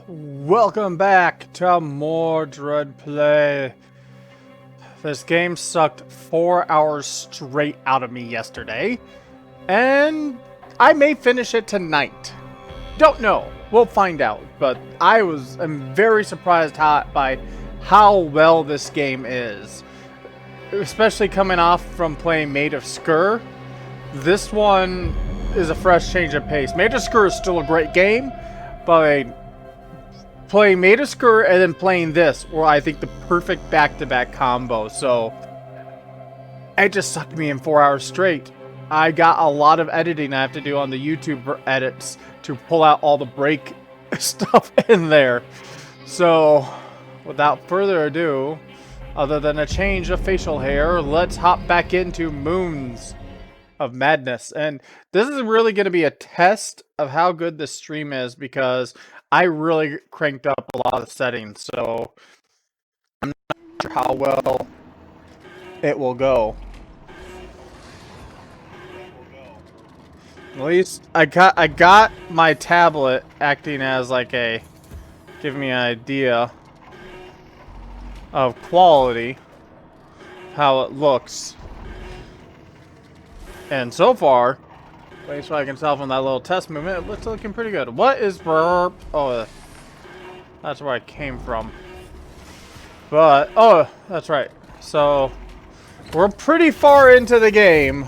Welcome back to more Dread Play. This game sucked 4 hours straight out of me yesterday, and I may finish it tonight. Don't know. We'll find out. But I'm very surprised by how well this game is, especially coming off from playing Maid of Sker. This one is a fresh change of pace. Maid of Sker is still a great game, but playing Maid of Sker and then playing this were, I think, the perfect back-to-back combo. So it just sucked me in 4 hours straight. I got a lot of editing I have to do on the YouTube edits to pull out all the break stuff in there. So without further ado, other than a change of facial hair, let's hop back into Moons of Madness. And this is really going to be a test of how good this stream is, because I really cranked up a lot of the settings, so I'm not sure how well it will go. At least I got my tablet acting as like give me an idea of quality, how it looks. And so far, at least what I can tell from that little test movement, it's looking pretty good. What is burp? Oh, that's where I came from. But, oh, that's right. So, we're pretty far into the game.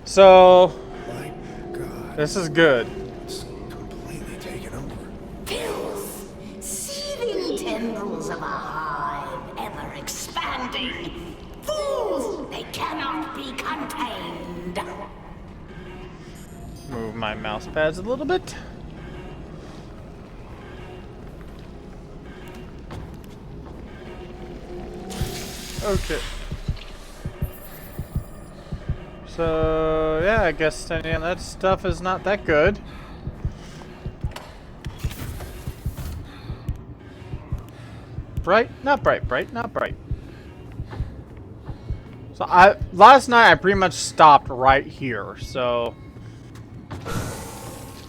So, my God, this is good. it's completely taken over. Filth, seething tendrils of a hive, ever expanding. Fools, they cannot be contained. Move my mouse pads a little bit. Okay. So, yeah, I guess that stuff is not that good. Bright? Not bright. Bright? Not bright. So, last night I pretty much stopped right here, so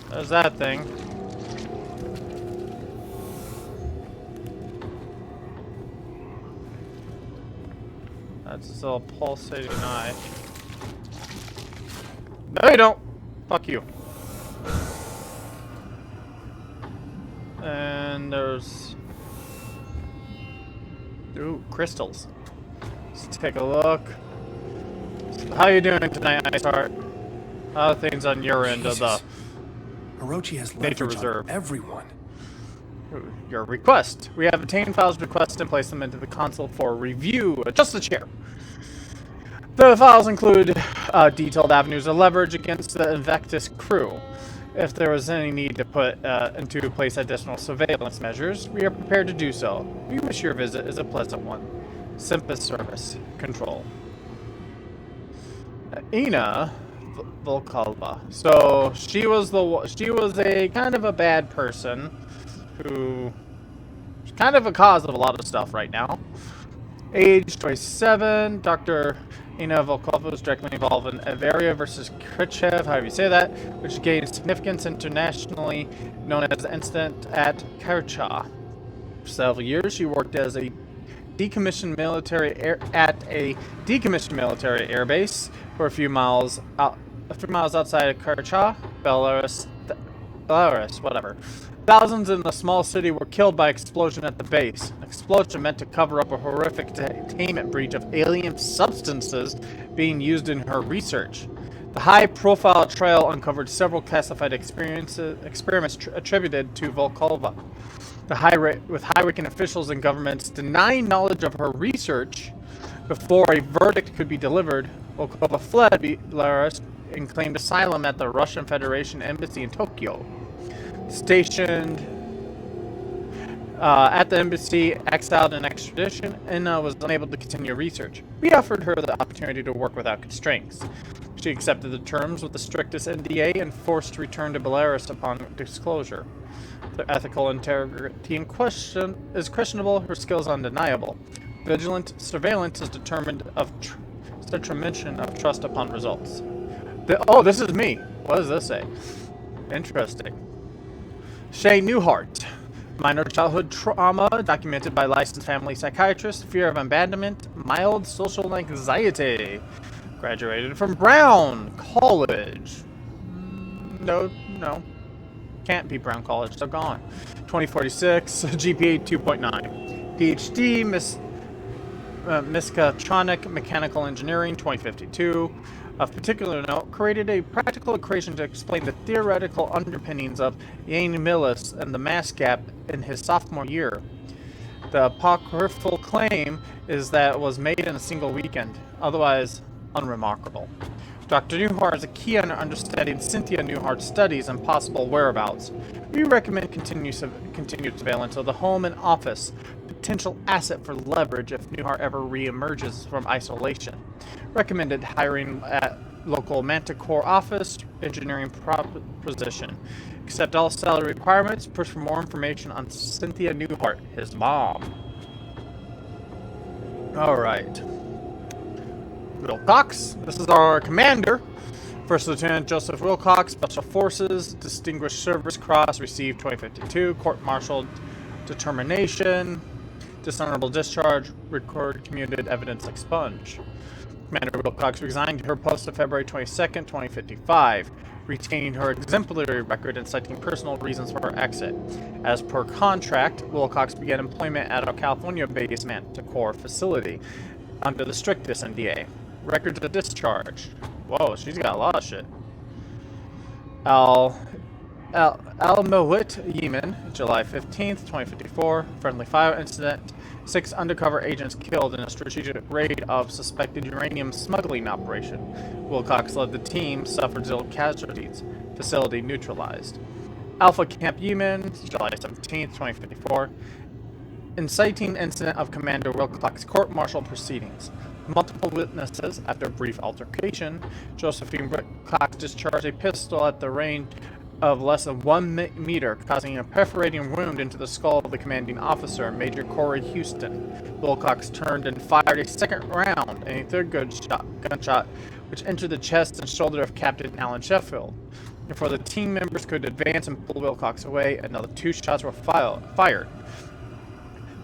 there's that thing. That's still a pulsating eye. No, you don't. Fuck you. And there's... Ooh, crystals. Let's take a look. How you doing tonight, Iceheart? How are things on your end of the Orochi has nature leverage reserve? on everyone. Your request. We have obtained files requests and placed them into the console for review. Adjust the chair. The files include detailed avenues of leverage against the Invictus crew. If there was any need to put into place additional surveillance measures, we are prepared to do so. We wish your visit is a pleasant one. Simpus Service Control. Ina Volkova. So she was a kind of a bad person who is kind of a cause of a lot of stuff right now. Age 27. Dr. Ina Volkova was directly involved in Avaria versus Khrushchev, however you say that, which gained significance internationally, known as the incident at Kercha. For several years, she worked as a decommissioned military air base for a few miles outside of Kercha, Belarus, whatever. Thousands in the small city were killed by explosion at the base. An explosion meant to cover up a horrific containment breach of alien substances being used in her research. The high-profile trial uncovered several classified experiments attributed to Volkova. With high-ranking officials and governments denying knowledge of her research before a verdict could be delivered, Volkova fled Belarus and claimed asylum at the Russian Federation Embassy in Tokyo. Stationed at the embassy, exiled in extradition, Ina was unable to continue research. We offered her the opportunity to work without constraints. She accepted the terms with the strictest NDA and forced to return to Belarus upon disclosure. Their ethical integrity in question is questionable, her skills undeniable. Vigilant surveillance is determination of trust upon results. Oh, this is me. What does this say? Interesting. Shay Newhart. Minor childhood trauma documented by licensed family psychiatrist. Fear of abandonment. Mild social anxiety. Graduated from Brown College. No, no. Can't be Brown College. They're gone. 2046. GPA 2.9. PhD. Miskatronic Mechanical Engineering, 2052. Of particular note, created a practical equation to explain the theoretical underpinnings of Yang-Mills and the mass gap in his sophomore year. The apocryphal claim is that it was made in a single weekend, otherwise unremarkable. Dr. Newhart is a key on understanding Cynthia Newhart's studies and possible whereabouts. We recommend continued surveillance of the home and office, potential asset for leverage if Newhart ever re-emerges from isolation. Recommended hiring at local Manticore office, engineering position. Accept all salary requirements. Push for more information on Cynthia Newhart, his mom. Alright. Wilcox. This is our commander. First Lieutenant Joseph Wilcox, Special Forces, Distinguished Service Cross, received 2052, court-martialed determination, dishonorable discharge, record commuted evidence expunged. Commander Wilcox resigned her post on February 22nd, 2055, retaining her exemplary record and citing personal reasons for her exit. As per contract, Wilcox began employment at a California-based Manticore facility under the strictest NDA. Records of discharge. Whoa, she's got a lot of shit. Al-Mawit, Yemen, July 15th, 2054. Friendly fire incident. 6 undercover agents killed in a strategic raid of suspected uranium smuggling operation. Wilcox led the team, suffered 0 casualties. Facility neutralized. Alpha Camp Yemen, July 17th, 2054. Inciting incident of Commander Wilcox court-martial proceedings. Multiple witnesses, after a brief altercation, Josephine Wilcox discharged a pistol at the range of less than 1 meter, causing a perforating wound into the skull of the commanding officer, Major Corey Houston. Wilcox turned and fired a second round and a third gunshot, which entered the chest and shoulder of Captain Alan Sheffield. Before the team members could advance and pull Wilcox away, another 2 shots were fired,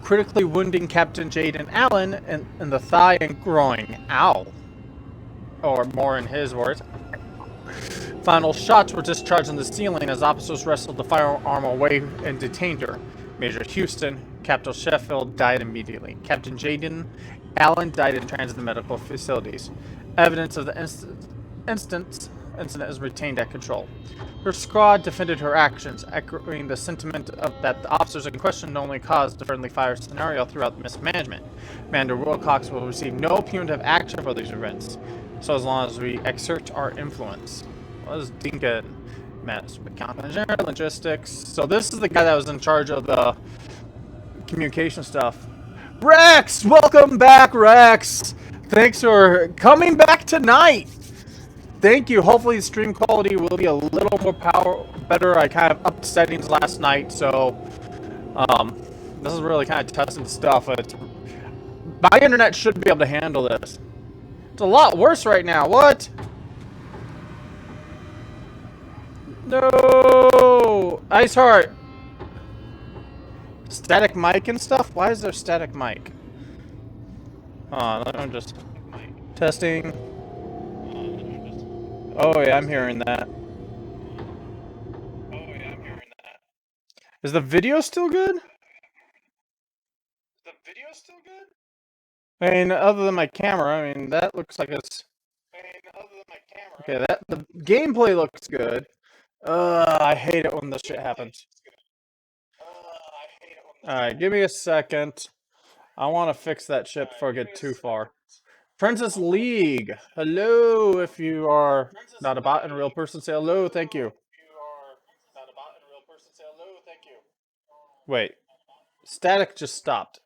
critically wounding Captain Jaden Allen in the thigh and groin. Ow. Or more in his words. Final shots were discharged in the ceiling as officers wrestled the firearm away and detained her. Major Houston, Captain Sheffield died immediately. Captain Jaden Allen died in transit medical facilities. Evidence of the incident is retained at control. Her squad defended her actions, echoing the sentiment that the officers in question only caused the friendly fire scenario throughout the mismanagement. Commander Wilcox will receive no punitive action for these events, so as long as we exert our influence. Well, this is Dinka Mechanical Engineer, Logistics. So this is the guy that was in charge of the communication stuff. Rex! Welcome back, Rex! Thanks for coming back tonight! Thank you. Hopefully the stream quality will be a little more better. I kind of upped settings last night, so this is really kind of testing stuff. My internet should be able to handle this. It's a lot worse right now. What? No! Ice Heart! Static mic and stuff? Why is there static mic? Let me just... Testing. Oh yeah, I'm hearing that. Is the video still good? I mean, other than my camera, I mean, that looks like it's... Okay, the gameplay looks good. I hate it when this shit happens. Alright, give me a second. I want to fix that shit before I get too far. Princess League, hello. If you are not a bot and a real person, say hello. Thank you. Wait, static just stopped.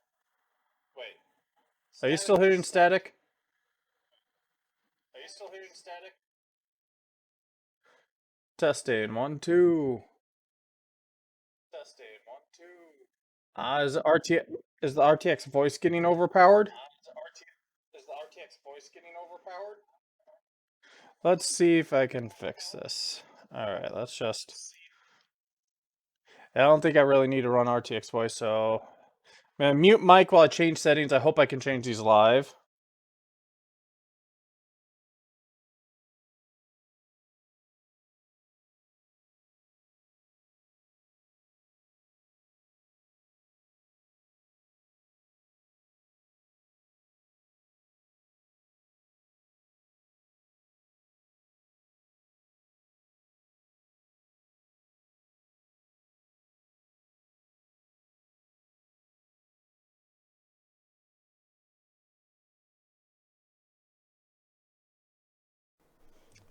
Are you still hearing static? Testing 1 2. Is the RTX voice getting overpowered? Let's see if I can fix this. Alright, let's just... I don't think I really need to run RTX voice, so I'm gonna mute mic while I change settings. I hope I can change these live.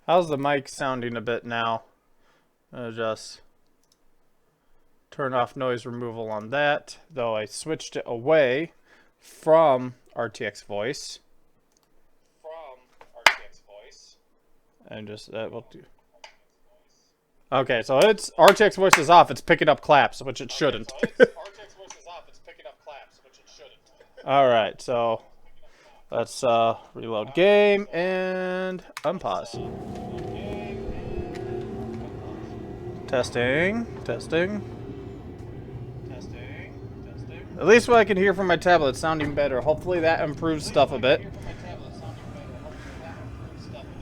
How's the mic sounding a bit now? Just turn off noise removal on that, though I switched it away from RTX voice. And just that will do. Okay, so it's RTX voice is off. It's picking up claps, which it shouldn't. All right, so let's reload game and unpause. Testing. At least what I can hear from my tablet, it's sounding better. Hopefully that improves stuff a bit.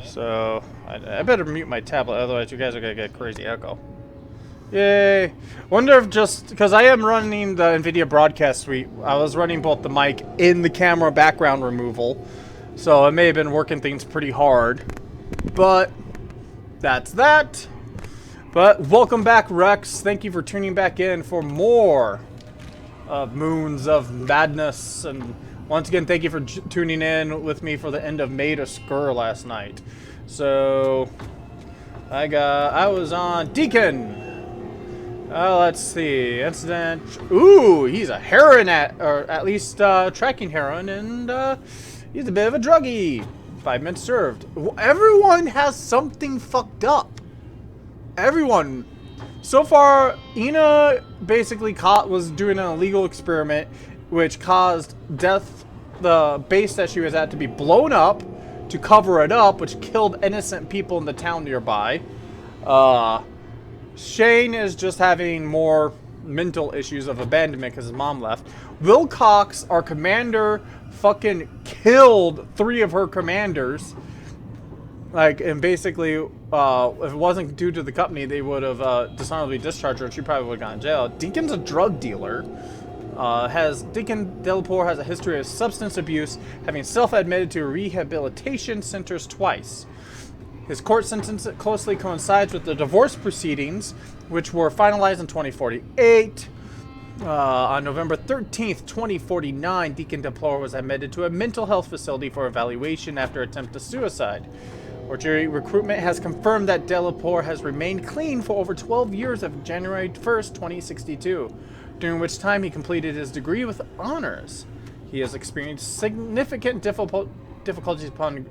So I better mute my tablet, otherwise you guys are gonna get crazy echo. Yay! Wonder if just because I am running the NVIDIA Broadcast Suite, I was running both the mic in the camera background removal, so it may have been working things pretty hard. But that's that. But welcome back, Rex. Thank you for tuning back in for more of Moons of Madness, and once again, thank you for tuning in with me for the end of Maid of Sker last night. So I was on Deacon. Let's see, incident. Ooh, he's a heroin or at least tracking heroin, and he's a bit of a druggie. 5 minutes served. Everyone has something fucked up. Everyone. So far, Ina basically was doing an illegal experiment, which caused death. The base that she was at to be blown up to cover it up, which killed innocent people in the town nearby. Shane is just having more mental issues of abandonment because his mom left. Wilcox, our commander, fucking killed 3 of her commanders. Like, and basically, if it wasn't due to the company, they would have dishonorably discharged her and she probably would have gone to jail. Deacon's a drug dealer. Deacon Delapore has a history of substance abuse, having self-admitted to rehabilitation centers twice. His court sentence closely coincides with the divorce proceedings, which were finalized in 2048. On November 13th, 2049, Deacon Delapore was admitted to a mental health facility for evaluation after attempted suicide. Mortuary recruitment has confirmed that Delapore has remained clean for over 12 years of January 1st, 2062, during which time he completed his degree with honors. He has experienced significant difficulties upon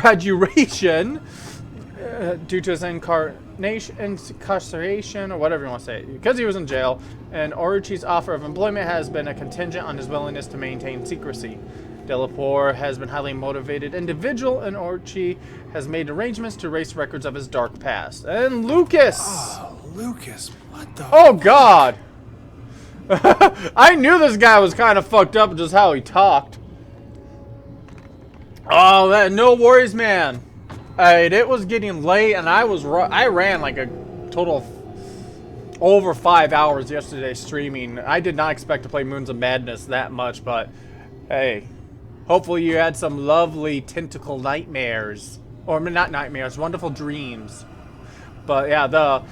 graduation due to his incarceration, or whatever you want to say, because he was in jail, and Orochi's offer of employment has been a contingent on his willingness to maintain secrecy. Delapore has been a highly motivated individual, and Orochi has made arrangements to erase records of his dark past. And Lucas! Oh, Lucas, what the? Oh, God! I knew this guy was kind of fucked up just how he talked. Oh, no worries, man. It was getting late, and I ran like a total of over 5 hours yesterday streaming. I did not expect to play Moons of Madness that much, but hey, hopefully you had some lovely tentacle nightmares, or not nightmares, wonderful dreams. But yeah,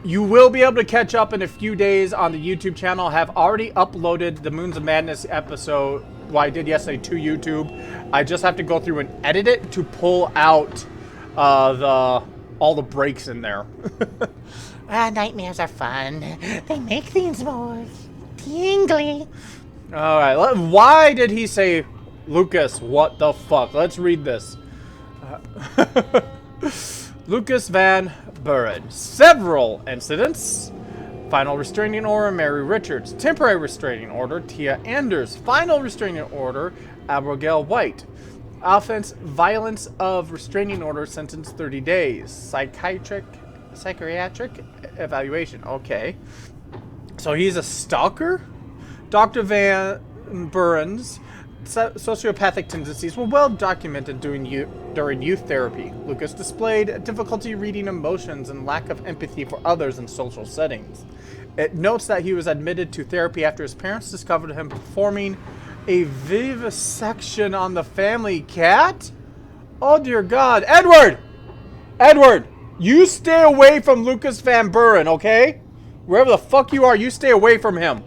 you will be able to catch up in a few days on the YouTube channel. I have already uploaded the Moons of Madness episode, what I did yesterday, to YouTube. I just have to go through and edit it to pull out all the breaks in there. Nightmares are fun. They make things more tingly. All right, why did he say, Lucas, what the fuck? Let's read this. Lucas Van Buren. Several incidents. Final restraining order, Mary Richards. Temporary restraining order, Tia Anders. Final restraining order, Abigail White. Offense, violence of restraining order, sentence 30 days. Psychiatric psychiatric evaluation. Okay. So he's a stalker? Dr. Van Buren's sociopathic tendencies were well documented during youth therapy. Lucas displayed difficulty reading emotions and lack of empathy for others in social settings. It notes that he was admitted to therapy after his parents discovered him performing a vivisection on the family cat? Oh dear God. Edward! Edward! You stay away from Lucas Van Buren, okay? Wherever the fuck you are, you stay away from him.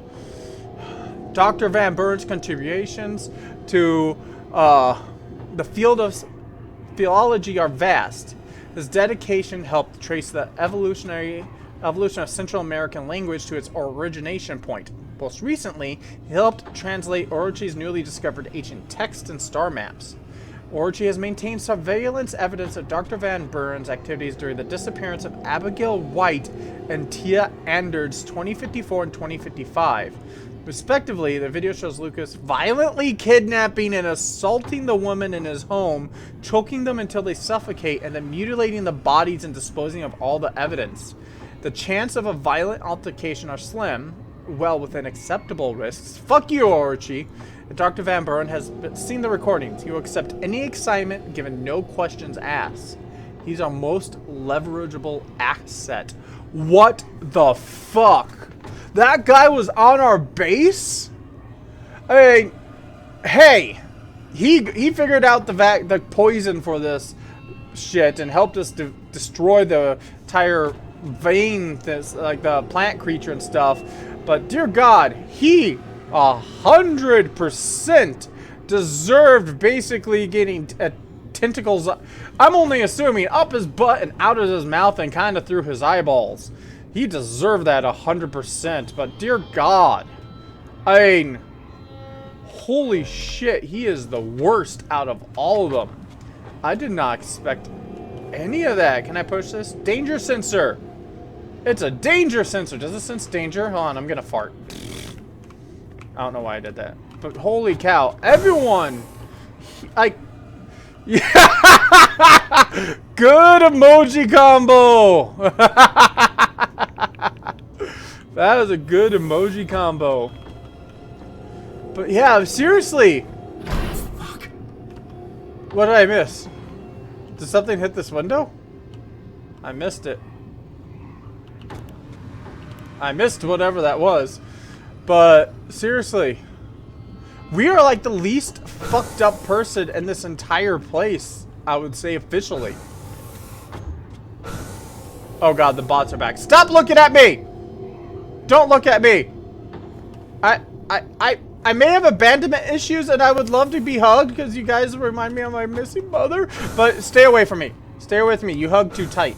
Dr. Van Buren's contributions to the field of philology are vast. His dedication helped trace the evolution of Central American language to its origination point. Most recently, he helped translate Orochi's newly discovered ancient texts and star maps. Orochi has maintained surveillance evidence of Dr. Van Buren's activities during the disappearance of Abigail White and Tia Ander's 2054 and 2055. Respectively, the video shows Lucas violently kidnapping and assaulting the woman in his home, choking them until they suffocate, and then mutilating the bodies and disposing of all the evidence. The chance of a violent altercation are slim, well within acceptable risks. Fuck you, Orochi. If Dr. Van Buren has seen the recordings, he will accept any assignment given no questions asked. He's our most leverageable asset. What the fuck? That guy was on our base? I mean, hey, he figured out the poison for this shit and helped us destroy the entire vein, like the plant creature and stuff. But dear God, he 100% deserved basically getting tentacles. I'm only assuming up his butt and out of his mouth and kind of through his eyeballs. He deserved that 100%, but dear God, I mean, holy shit, he is the worst out of all of them. I did not expect any of that. Can I push this? Danger sensor. It's a danger sensor. Does it sense danger? Hold on, I'm gonna fart. I don't know why I did that, but holy cow, everyone, yeah. Good emoji combo. That was a good emoji combo. But yeah, seriously. Fuck. What did I miss? Did something hit this window? I missed it. I missed whatever that was. But seriously, we are like the least fucked up person in this entire place, I would say officially. Oh God, the bots are back. Stop looking at me! Don't look at me! I may have abandonment issues and I would love to be hugged because you guys remind me of my missing mother, but stay away from me. Stay with me. You hug too tight.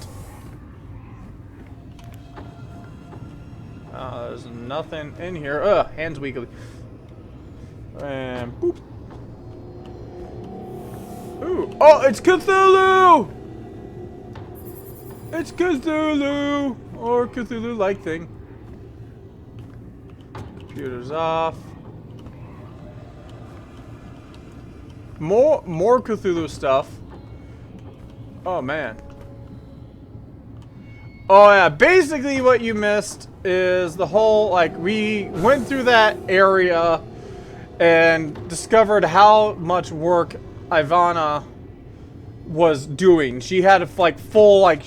There's nothing in here. Ugh, hands wiggly. And boop. Ooh. Oh, it's Cthulhu! It's Cthulhu! Or Cthulhu-like thing. Computer's off. More Cthulhu stuff. Oh, man. Oh, yeah. Basically, what you missed is the whole, like, we went through that area and discovered how much work Ivana was doing. She had, like, full, like,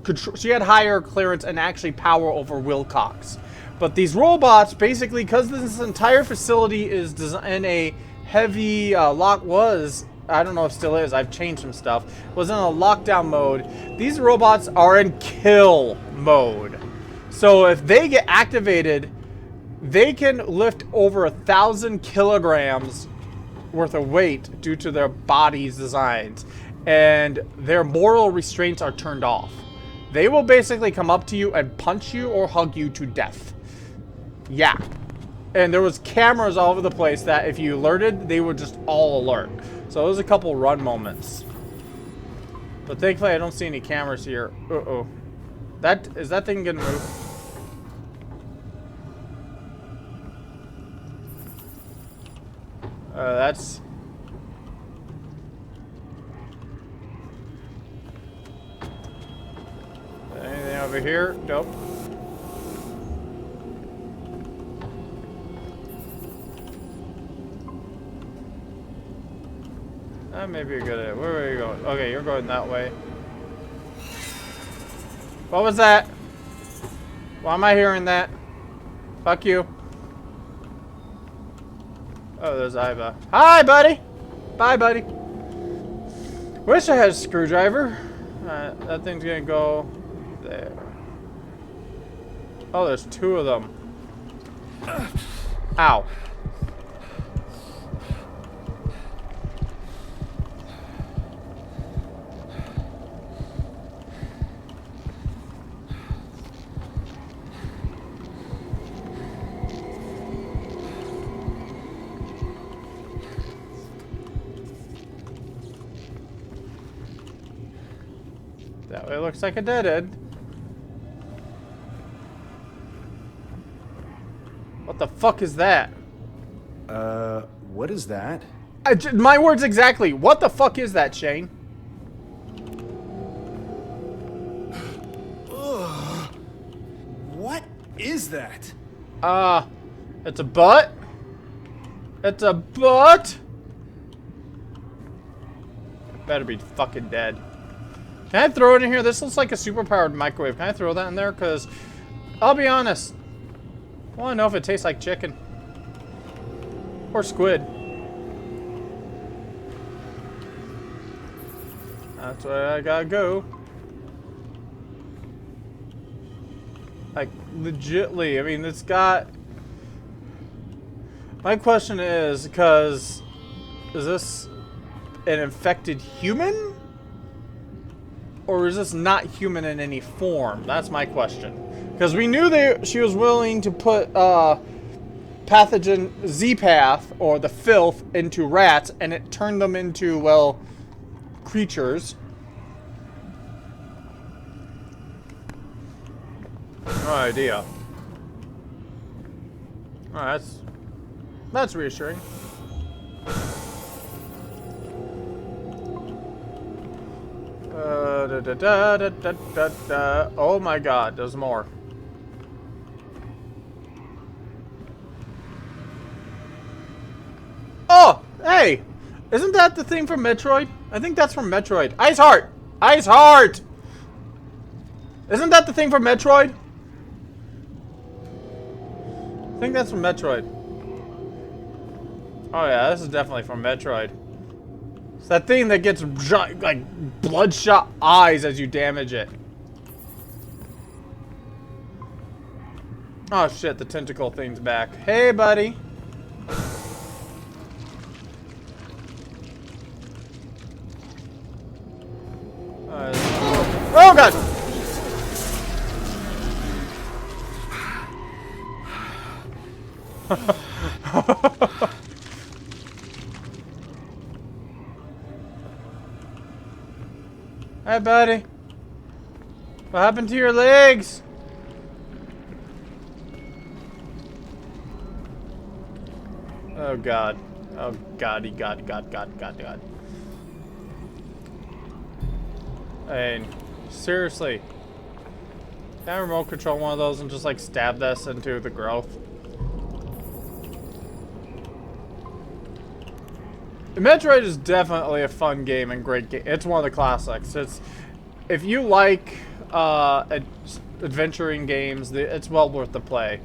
control. She had higher clearance and actually power over Wilcox. But these robots, basically, because this entire facility is in a heavy I don't know if it still is, I've changed some stuff, was in a lockdown mode. These robots are in kill mode. So if they get activated, they can lift over 1,000 kilograms worth of weight due to their body's designs. And their moral restraints are turned off. They will basically come up to you and punch you or hug you to death. Yeah. And there was cameras all over the place that if you alerted, they would just all alert. So there was a couple run moments. But thankfully I don't see any cameras here. Uh-oh. Is that thing gonna move? That's... Over here? Nope. That may be a good idea. Where are you going? Okay, you're going that way. What was that? Why am I hearing that? Fuck you. Oh, there's Iva. Hi, buddy! Bye, buddy. Wish I had a screwdriver. That thing's gonna go there. Oh, there's two of them. Ow. That way looks like a dead end. What the fuck is that? What is that? My words exactly. What the fuck is that, Shane? What is that? It's a butt? It's a butt? Better be fucking dead. Can I throw it in here? This looks like a super-powered microwave. Can I throw that in there? Because, I'll be honest, I want to know if it tastes like chicken. Or squid. That's where I gotta go. Like, legitly, I mean, it's got... My question is, because... Is this an infected human? Or is this not human in any form? That's my question. Because we knew she was willing to put pathogen Z-Path, or the filth, into rats, and it turned them into, well, creatures. No idea. Alright, that's reassuring. Oh my god, there's more. Oh, hey! Isn't that the thing from Metroid? I think that's from Metroid. Ice Heart! Ice Heart! Isn't that the thing from Metroid? I think that's from Metroid. Oh yeah, this is definitely from Metroid. It's that thing that gets like bloodshot eyes as you damage it. Oh shit, the tentacle thing's back. Hey, buddy. Oh god! Hey, buddy. What happened to your legs? Oh god. Oh god, God. I mean, seriously. Can I remote control one of those and just like stab this into the growth? Metroid is definitely a fun game and great game. It's one of the classics. It's, if you like adventuring games, it's well worth the play.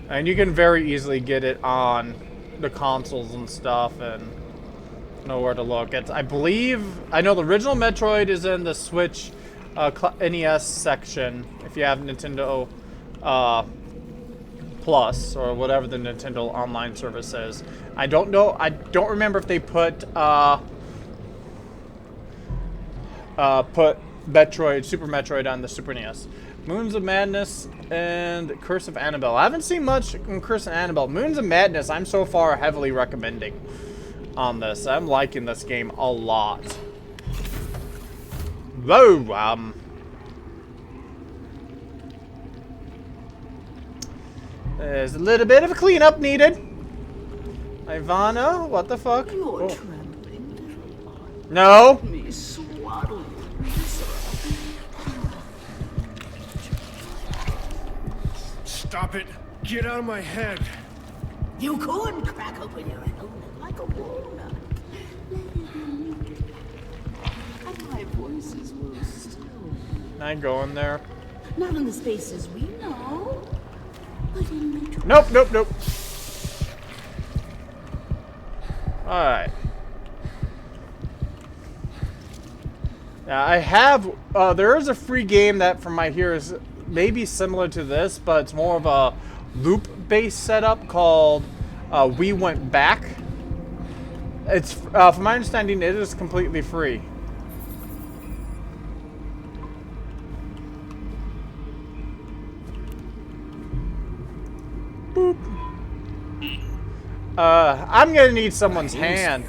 And you can very easily get it on the consoles and stuff and know where to look. It's, I believe, I know the original Metroid is in the Switch NES section if you have Nintendo Plus or whatever the Nintendo online service is. I don't know. I don't remember if they put Metroid, Super Metroid on the Super NES. Moons of Madness and Curse of Annabelle. I haven't seen much in Curse of Annabelle. Moons of Madness, I'm so far heavily recommending on this. I'm liking this game a lot. Whoa, there's a little bit of a cleanup needed. Ivana, what the fuck? You're Oh. trembling. No. Me swaddle. Stop it. Get out of my head. You could crack open your helmet like a walnut. And my voices will still. Can I go in there? Not in the spaces we know, but in Metro. Nope, nope, nope. Alright. Now, I have, there is a free game that from my here is maybe similar to this, but it's more of a loop-based setup called We Went Back. It's, from my understanding, it is completely free. Boop. I'm gonna need someone's hand.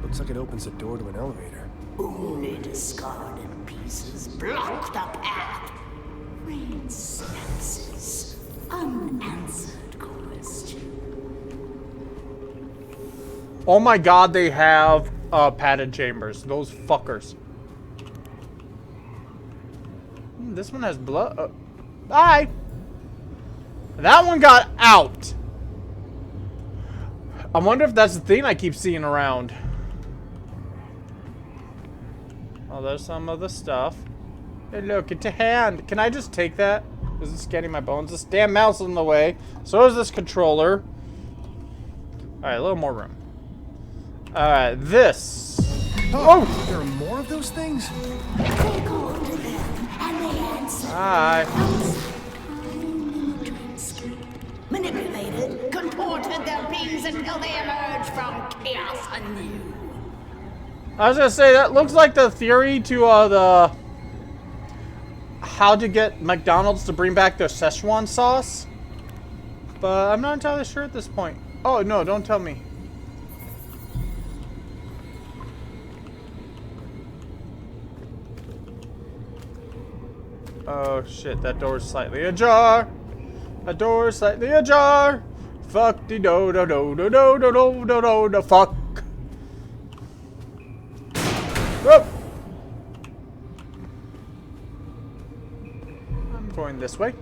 Looks like it opens the door to an elevator. Only discarded pieces block the path. Rain senses unanswered question. Oh my god, they have padded chambers. Those fuckers. This one has blood. Bye. That one got out. I wonder if that's the thing I keep seeing around. Oh, there's some of the stuff. Hey, look, it's a hand. Can I just take that? Is it scanning my bones? This damn mouse is in the way. So is this controller. Alright, a little more room. Alright, this. Oh! There are more of those things? They called to them, and they answered. Hi. Manipulated, contorted their beings until they emerged from chaos anew. I was gonna say, that looks like the theory to the how to get McDonald's to bring back their Szechuan sauce. But I'm not entirely sure at this point. Oh, no, don't tell me. Oh, shit, that door is slightly ajar. That door is slightly ajar. Fuck de do do do do do do do do do do fuck. Whoop. I'm going this way.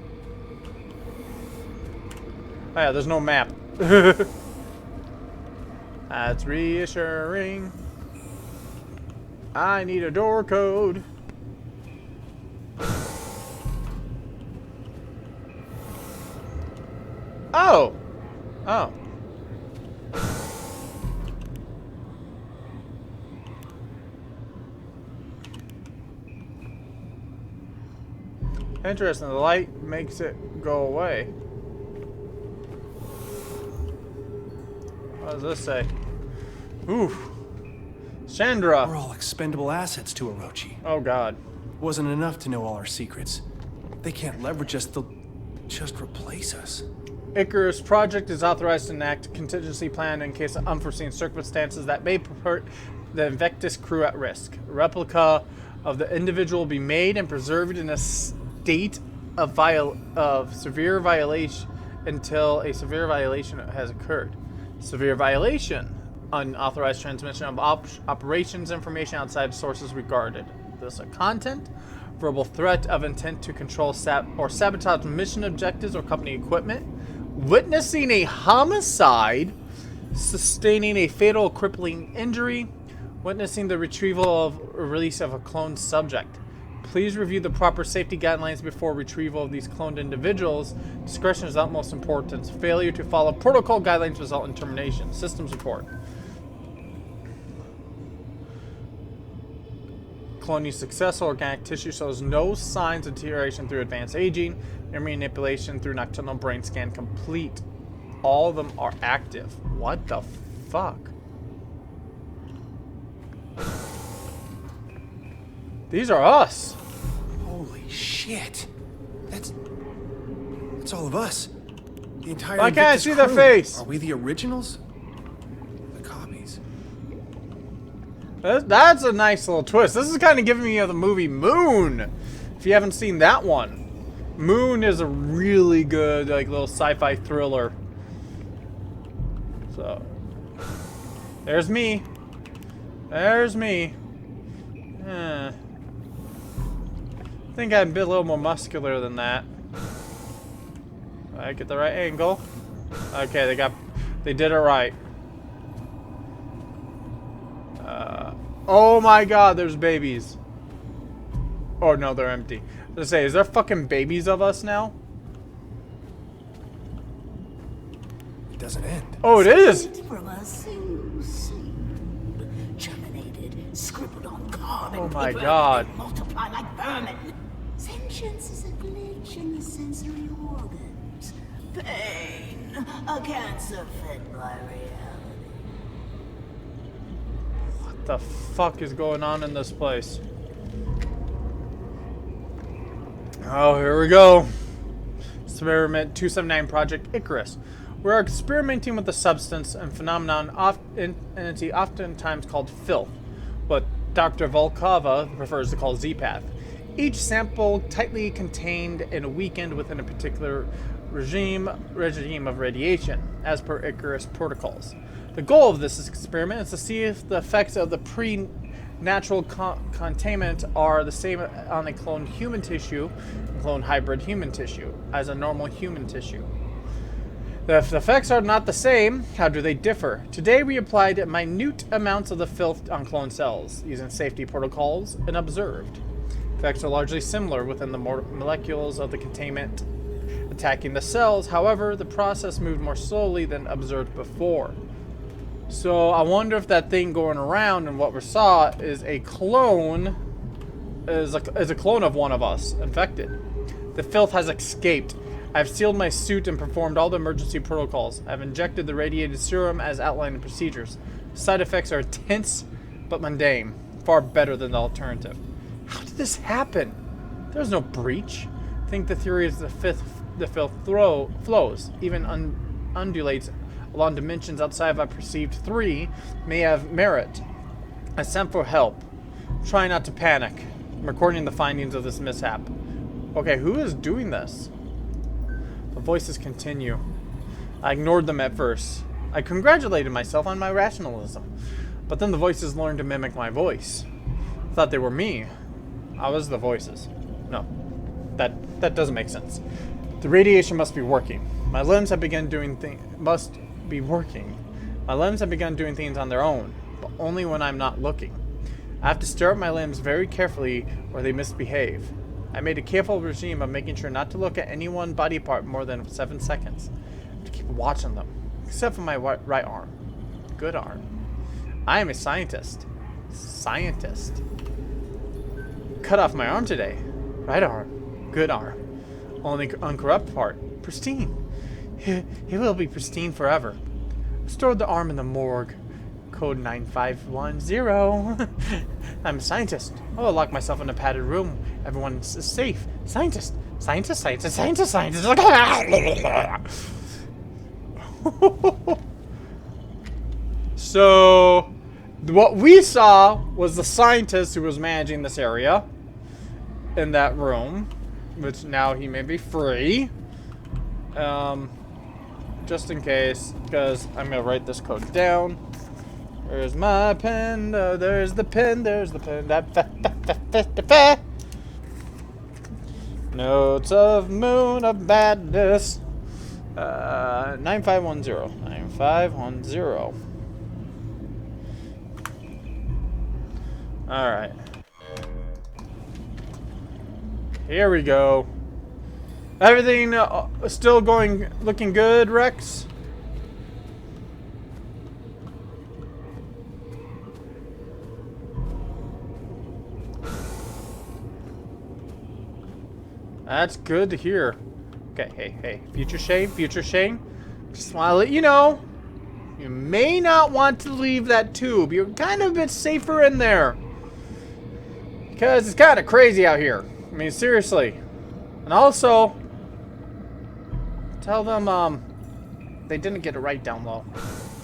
Oh yeah, there's no map. That's reassuring. I need a door code. Oh! Oh. Interesting, the light makes it go away. What does this say? Ooh. Chandra. We're all expendable assets to Orochi. Oh god. Wasn't enough to know all our secrets. They can't leverage us, they'll just replace us. Icarus Project is authorized to enact a contingency plan in case of unforeseen circumstances that may put the Invictus crew at risk. A replica of the individual will be made and preserved in a state of severe violation until a severe violation has occurred. Severe violation. Unauthorized transmission of operations information outside sources regarded. This content. Verbal threat of intent to control or sabotage mission objectives or company equipment. Witnessing a homicide. Sustaining a fatal crippling injury. Witnessing the retrieval or release of a cloned subject. Please review the proper safety guidelines before retrieval of these cloned individuals. Discretion is of utmost importance. Failure to follow protocol guidelines result in termination. Systems report. Cloning successful. Organic tissue shows no signs of deterioration through advanced aging. Memory manipulation through nocturnal brain scan complete. All of them are active. What the fuck? These are us. Holy shit. That's all of us. The entire Why can't I Invictus see their crew. face? Are we the originals? The copies. That's a nice little twist. This is kind of giving me the movie Moon. If you haven't seen that one. Moon is a really good like little sci-fi thriller. So there's me. There's me. I think I'm a little more muscular than that. I get the right angle. Okay, they did it right. Oh my god, there's babies. Oh no, they're empty. Let's say, is there fucking babies of us now? It doesn't end. Oh, it is! From a single seed, germinated, scribbled on carbon Oh my paper, god. they multiply like vermin. Sentience is a glitch in the sensory organs. Pain, a cancer fed by reality. What the fuck is going on in this place? Oh, here we go. Experiment 279 Project Icarus. We're experimenting with a substance and phenomenon entity oftentimes called filth, what Dr. Volkova prefers to call Z-Path. Each sample tightly contained and weakened within a particular regime of radiation, as per Icarus protocols. The goal of this experiment is to see if the effects of the pre-natural containment are the same on a cloned human tissue, cloned hybrid human tissue, as a normal human tissue. If the effects are not the same, how do they differ? Today we applied minute amounts of the filth on clone cells, using safety protocols, and observed. Effects are largely similar within the molecules of the containment attacking the cells. However, the process moved more slowly than observed before. So I wonder if that thing going around and what we saw is a clone, is a clone of one of us infected. The filth has escaped. I've sealed my suit and performed all the emergency protocols. I've injected the radiated serum as outlined in procedures. Side effects are tense but mundane, far better than the alternative. How did this happen? There's no breach. I think the theory is the filth flows, even undulates along dimensions outside of a perceived 3 may have merit. I sent for help. Try not to panic. I'm recording the findings of this mishap. Okay, who is doing this? The voices continue. I ignored them at first. I congratulated myself on my rationalism. But then the voices learned to mimic my voice. I thought they were me. I was the voices. No, that doesn't make sense. The radiation must be working. My limbs have begun doing things. My limbs have begun doing things on their own, but only when I'm not looking. I have to stir up my limbs very carefully or they misbehave. I made a careful regime of making sure not to look at any one body part more than 7 seconds. I have to keep watching them, except for my right arm. Good arm. I am a scientist. Scientist. Cut off my arm today. Right arm. Good arm. Only uncorrupt part. Pristine. It will be pristine forever. I stored the arm in the morgue. Code 9510. I'm a scientist. I'll lock myself in a padded room. Everyone is safe. Scientist. Scientist, scientist, scientist, scientist. So, what we saw was the scientist who was managing this area in that room, which now he may be free. Just in case, because I'm gonna write this code down. Where's my pen? Oh, there's the pen. There's the pen. Notes of Moon of Madness. 9510. 9510. Alright. Here we go. Everything still looking good, Rex? That's good to hear. Okay, hey, future Shane. Just want to let you know, you may not want to leave that tube. You're kind of a bit safer in there. Because it's kind of crazy out here. I mean, seriously. And also, tell them, they didn't get it right down low.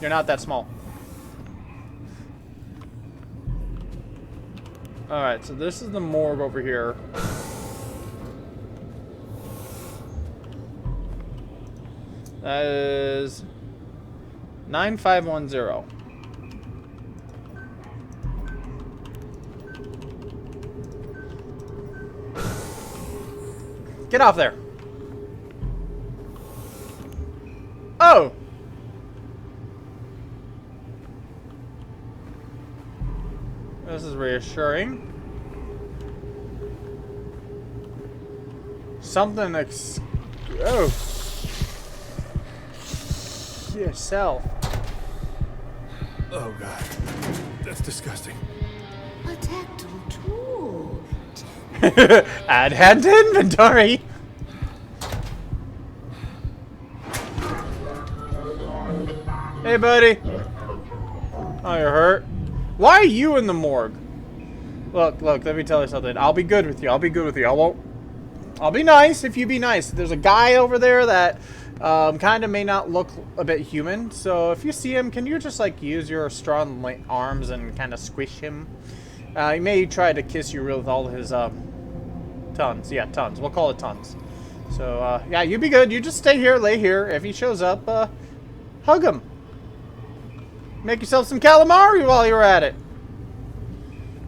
You're not that small. Alright, so this is the morgue over here. That is 9510. Get off there. This is reassuring. Something oh. Yourself. Oh god. That's disgusting. A tactile tool. Add hand to inventory. Hey, buddy. Oh, you're hurt? Why are you in the morgue? Look, let me tell you something. I'll be good with you. I'll be good with you. I'll be nice if you be nice. There's a guy over there that kind of may not look a bit human. So if you see him, can you just like use your strong arms and kind of squish him? He may try to kiss you with all his tons. Yeah, tons. We'll call it tons. So yeah, you be good. You just stay here, lay here. If he shows up, hug him. Make yourself some calamari while you're at it.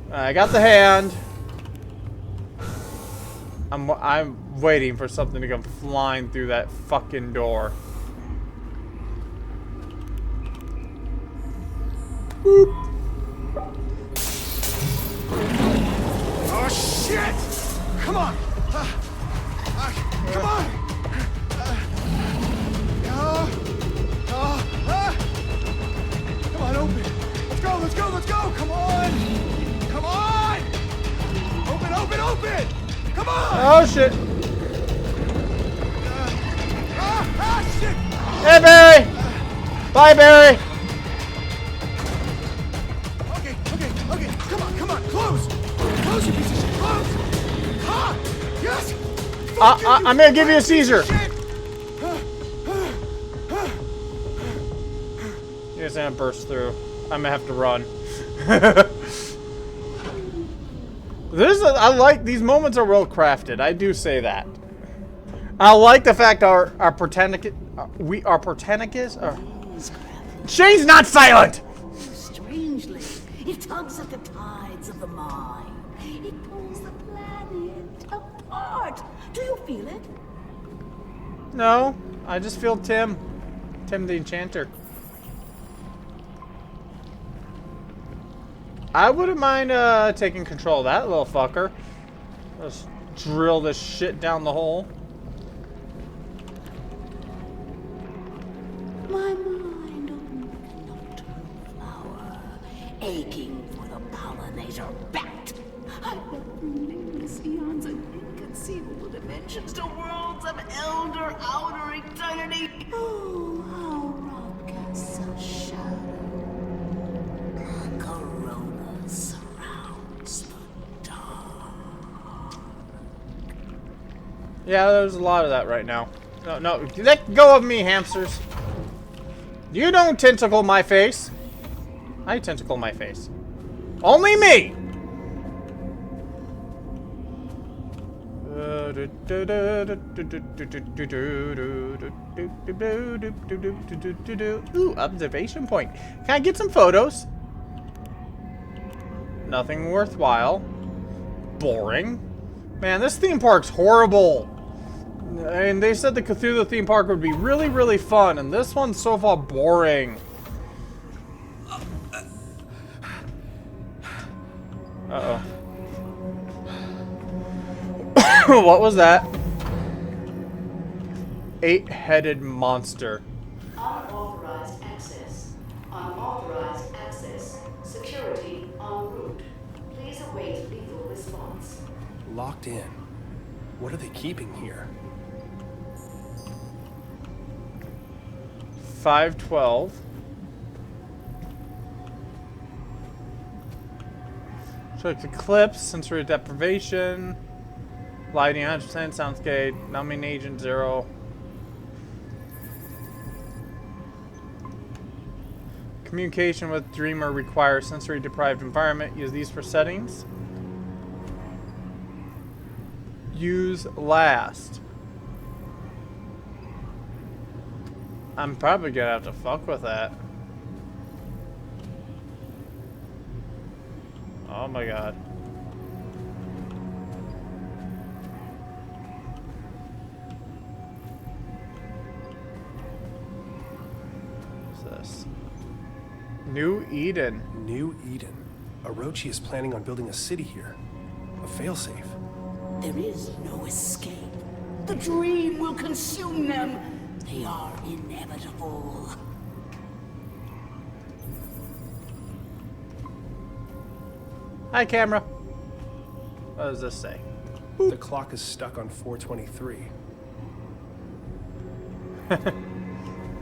I got the hand. I'm waiting for something to come flying through that fucking door. Boop. Oh shit! Come on! Come on! Come on, open! Let's go! Come on! Come on! Open! Come on! Oh shit! Shit! Hey, Barry! Bye, Barry! Okay. Come on, close! Close, you piece of shit, close! Ah! Yes! I'm gonna give you a seizure. Shit! You're just gonna burst through. I'm gonna have to run. I like these moments are well crafted. I do say that. I like the fact our Britannicus. Shane's not silent. Strangely, it tugs at the tides of the mind. It pulls the planet apart. Do you feel it? No, I just feel Tim the Enchanter. I wouldn't mind taking control of that little fucker. Let's drill this shit down the hole. My mind opened like a nocturnal flower, aching for the pollinator bat. I felt nameless eons and inconceivable dimensions to worlds of elder outer eternity. Oh, how rock casts a shadow. A corona surrounds the dark. Yeah, there's a lot of that right now. No, let go of me, hamsters. You don't tentacle my face. I tentacle my face. Only me! Ooh, observation point. Can I get some photos? Nothing worthwhile. Boring. Man, this theme park's horrible. And they said the Cthulhu theme park would be really, really fun, and this one's so far boring. Uh-oh. What was that? 8-headed monster. Unauthorized access. Unauthorized access. Security en route. Please await lethal response. Locked in. What are they keeping here? 512. Shows eclipse, sensory deprivation, lighting 100%, soundscape, numbing agent 0. Communication with dreamer requires sensory deprived environment. Use these for settings. Use last. I'm probably gonna have to fuck with that. Oh my god. What's this? New Eden. New Eden. Orochi is planning on building a city here. A failsafe. There is no escape. The dream will consume them. They are inevitable. Hi, camera. What does this say? The clock is stuck on 4:23.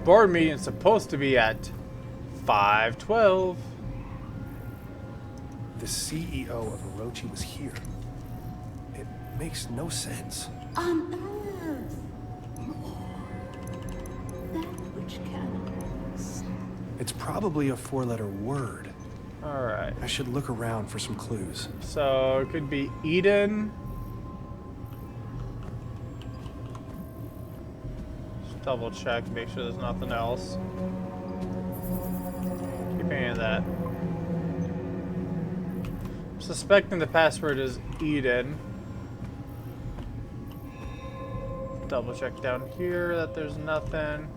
Board meeting's supposed to be at 5:12. The CEO of Orochi was here. It makes no sense. On Earth. That which cannot. It's probably a 4-letter word. Alright. I should look around for some clues. So it could be Eden. Just double check, make sure there's nothing else. Keep any of that. I'm suspecting the password is Eden. Double check down here that there's nothing.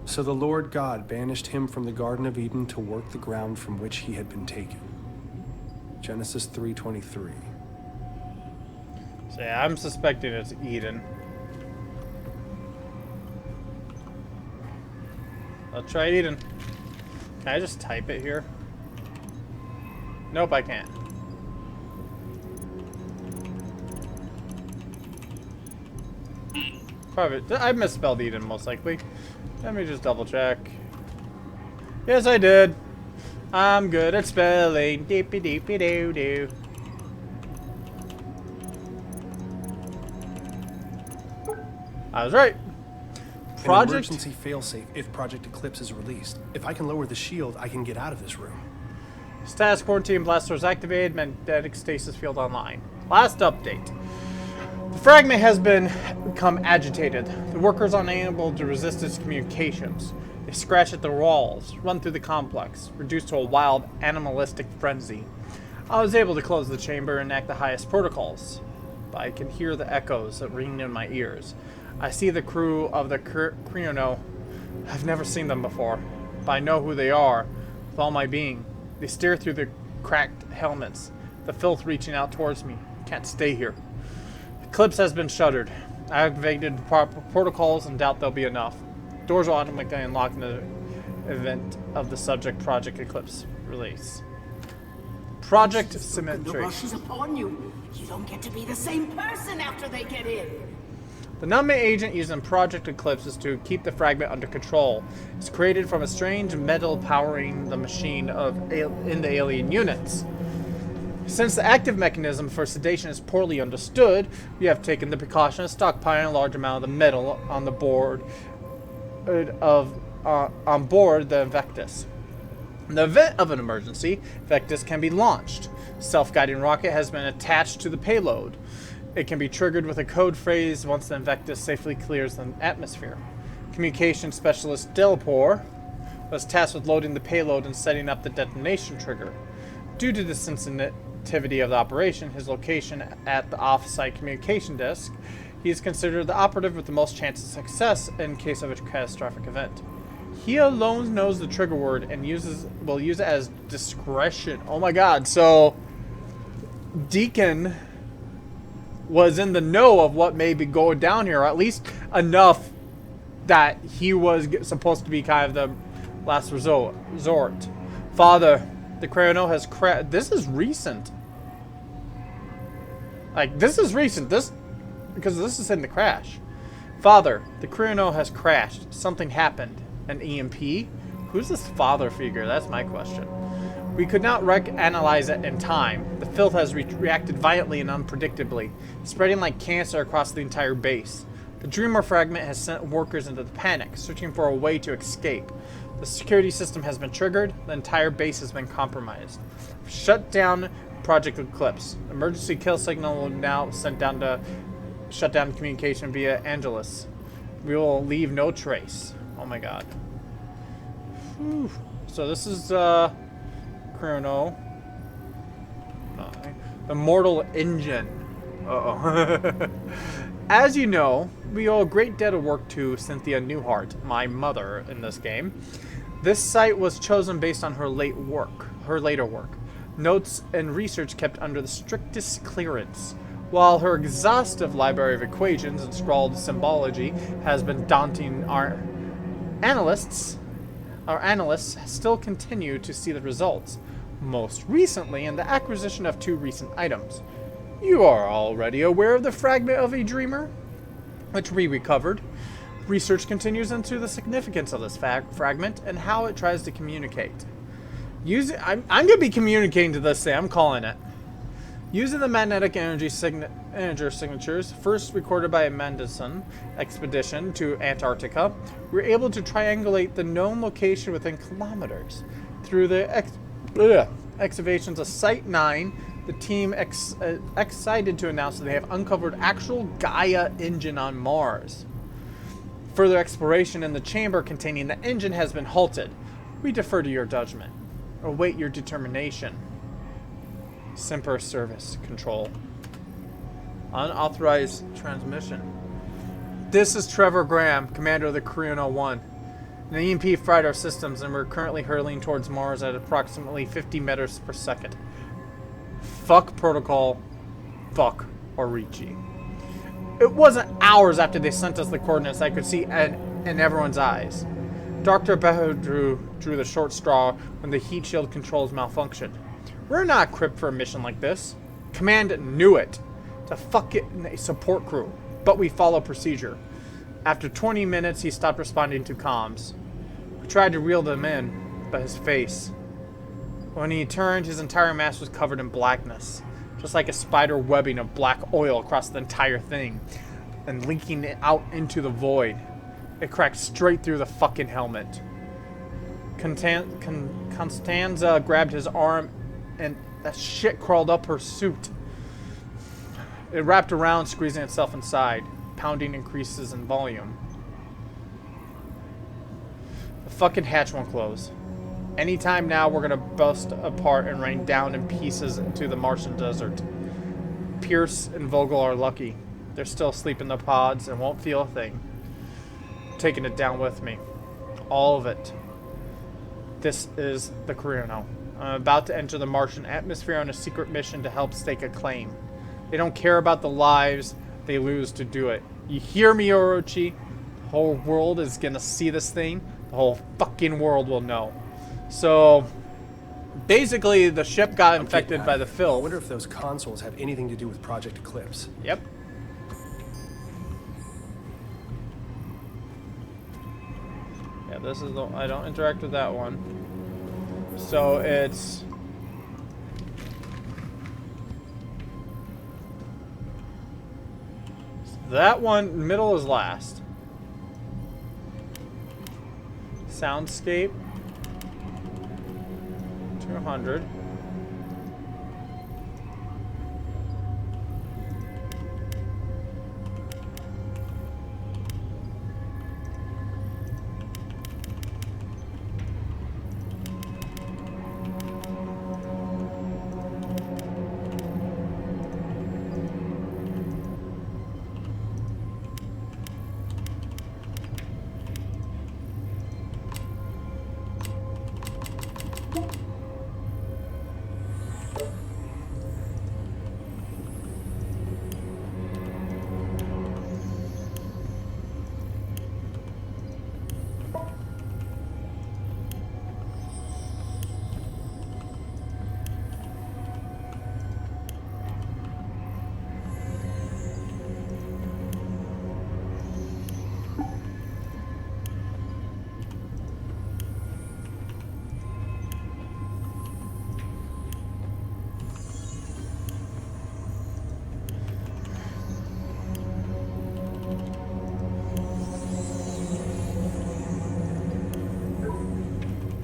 So the Lord God banished him from the Garden of Eden to work the ground from which he had been taken. Genesis 3:23. So yeah, I'm suspecting it's Eden. I'll try Eden. Can I just type it here? Nope, I can't. Probably, I misspelled Eden most likely. Let me just double check. Yes, I did. I'm good at spelling. Deepy deepy doo doo. I was right. An emergency failsafe if Project Eclipse is released. If I can lower the shield, I can get out of this room. Status quarantine blasters activated. Magnetic stasis field online. Last update. The fragment has become agitated. The workers are unable to resist its communications. They scratch at the walls, run through the complex, reduced to a wild, animalistic frenzy. I was able to close the chamber and enact the highest protocols, but I can hear the echoes that ring in my ears. I see the crew of the Creono. I've never seen them before, but I know who they are with all my being. They stare through the cracked helmets, the filth reaching out towards me. Can't stay here. Eclipse has been shuttered. I activated proper protocols and doubt there'll be enough. Doors will automatically unlock in the event of the subject Project Eclipse release. Project The Symmetry. rush is upon you. You don't get to be the same person after they get in. The numbing agent used in Project Eclipse is to keep the fragment under control. It's created from a strange metal powering the machine in the alien units. Since the active mechanism for sedation is poorly understood, we have taken the precaution of stockpiling a large amount of the metal on the board on board the Invectus. In the event of an emergency, Invectus can be launched. Self-guiding rocket has been attached to the payload. It can be triggered with a code phrase once the Invectus safely clears the atmosphere. Communication specialist Delpor was tasked with loading the payload and setting up the detonation trigger. Due to the sensitivity of the operation, his location at the off-site communication desk, he is considered the operative with the most chance of success in case of a catastrophic event. He alone knows the trigger word and will use it as discretion. Oh my god, so Deacon was in the know of what may be going down here, or at least enough that he was supposed to be kind of the last resort. Father, the Creono has crashed. This is recent. Like, this is recent. Because this is in the crash. Father, the Creono has crashed. Something happened. An EMP? Who's this father figure? That's my question. We could not analyze it in time. The filth has reacted violently and unpredictably, spreading like cancer across the entire base. The Dreamer fragment has sent workers into the panic, searching for a way to escape. The security system has been triggered. The entire base has been compromised. Shut down Project Eclipse. Emergency kill signal will now sent down to shut down communication via Angelus. We will leave no trace. Oh my god. Whew. So this is Creono. The Mortal Engine. Uh-oh. As you know, we owe a great debt of work to Cynthia Newhart, my mother in this game. This site was chosen based on her later work. Notes and research kept under the strictest clearance. While her exhaustive library of equations and scrawled symbology has been daunting, our analysts still continue to see the results, most recently in the acquisition of 2 recent items. You are already aware of the fragment of a dreamer, which we recovered. Research continues into the significance of this fragment and how it tries to communicate. I'm going to be communicating to this thing, I'm calling it. Using the magnetic energy signatures, first recorded by a Mendelssohn expedition to Antarctica, we were able to triangulate the known location within kilometers. Through the excavations of Site 9, the team excited to announce that they have uncovered actual Gaia engine on Mars. Further exploration in the chamber containing the engine has been halted. We defer to your judgment. Await your determination. Semper Service Control. Unauthorized transmission. This is Trevor Graham, commander of the Carino 1. An EMP fried our systems and we're currently hurtling towards Mars at approximately 50 meters per second. Fuck protocol. Fuck Orici. It wasn't hours after they sent us the coordinates I could see in everyone's eyes. Dr. Beho drew the short straw when the heat shield controls malfunctioned. We're not equipped for a mission like this. Command knew it. To fuck it in a support crew. But we follow procedure. After 20 minutes, he stopped responding to comms. We tried to reel them in, but his face. When he turned, his entire mask was covered in blackness. Just like a spider webbing of black oil across the entire thing. And leaking it out into the void. It cracked straight through the fucking helmet. Constanza grabbed his arm and that shit crawled up her suit. It wrapped around, squeezing itself inside. Pounding increases in volume. The fucking hatch won't close. Anytime now, we're gonna bust apart and rain down in pieces into the Martian desert. Pierce and Vogel are lucky. They're still asleep in the pods and won't feel a thing. I'm taking it down with me. All of it. This is the Carino. I'm about to enter the Martian atmosphere on a secret mission to help stake a claim. They don't care about the lives they lose to do it. You hear me, Orochi? The whole world is gonna see this thing. The whole fucking world will know. So, basically, the ship got infected by the I filth. wonder if those consoles have anything to do with Project Eclipse. Yep. Yeah, this is the... I don't interact with that one. So, it's... that one, middle is last. Soundscape. 200.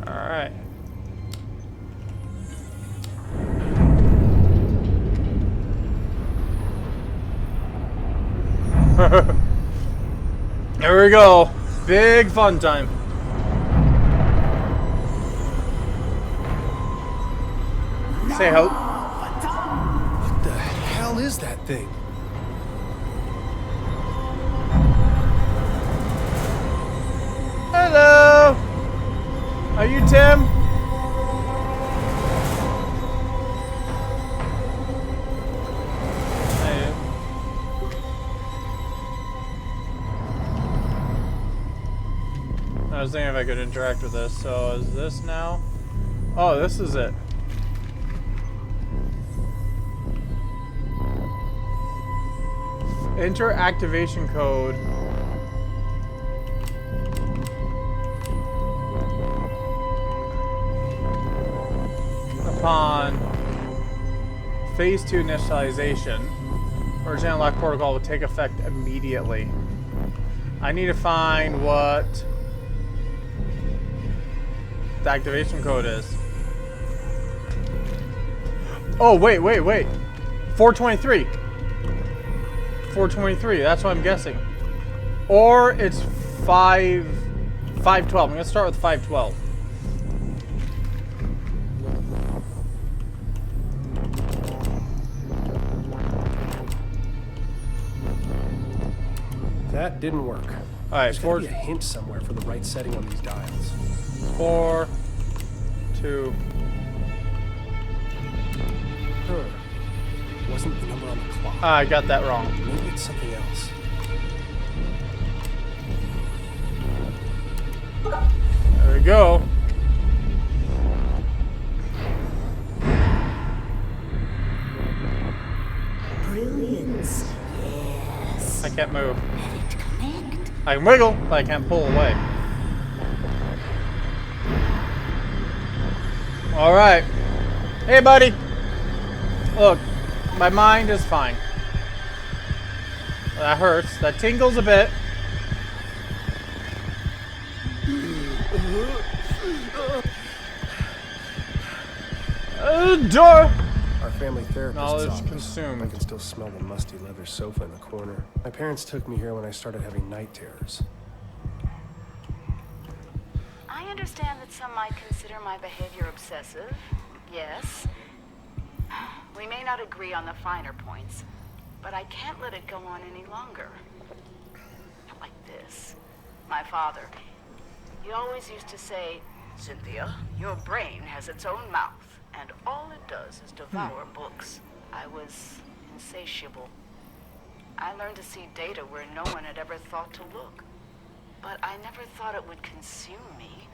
Alright. There we go. Big fun time. Say hello. What the hell is that thing? Tim. Hey. I was thinking if I could interact with this. So is this now? Oh, this is it. Enter activation code. Upon phase 2 initialization, Original Lock Protocol will take effect immediately. I need to find what the activation code is. Oh, wait. 423. 423, that's what I'm guessing. Or it's 512. I'm gonna start with 512. That didn't work. Alright, There's gotta be a hint somewhere for the right setting on these dials. 4, 2. Huh. Wasn't the number on the clock. I got that wrong. Maybe it's something else. There we go. Brilliance. Yes. I can't move. Let it connect. I can wiggle, but I can't pull away. Alright. Hey, buddy. Look, my mind is fine. That hurts. That tingles a bit. Door! Our family therapist's Knowledge office. consumed. I can still smell the musty leather sofa in the corner. My parents took me here when I started having night terrors. I understand that some might consider my behavior obsessive. Yes. We may not agree on the finer points, but I can't let it go on any longer. Like this. My father, he always used to say, "Cynthia, your brain has its own mouth, and all it does is devour books." I was insatiable. I learned to see data where no one had ever thought to look. But I never thought it would consume me,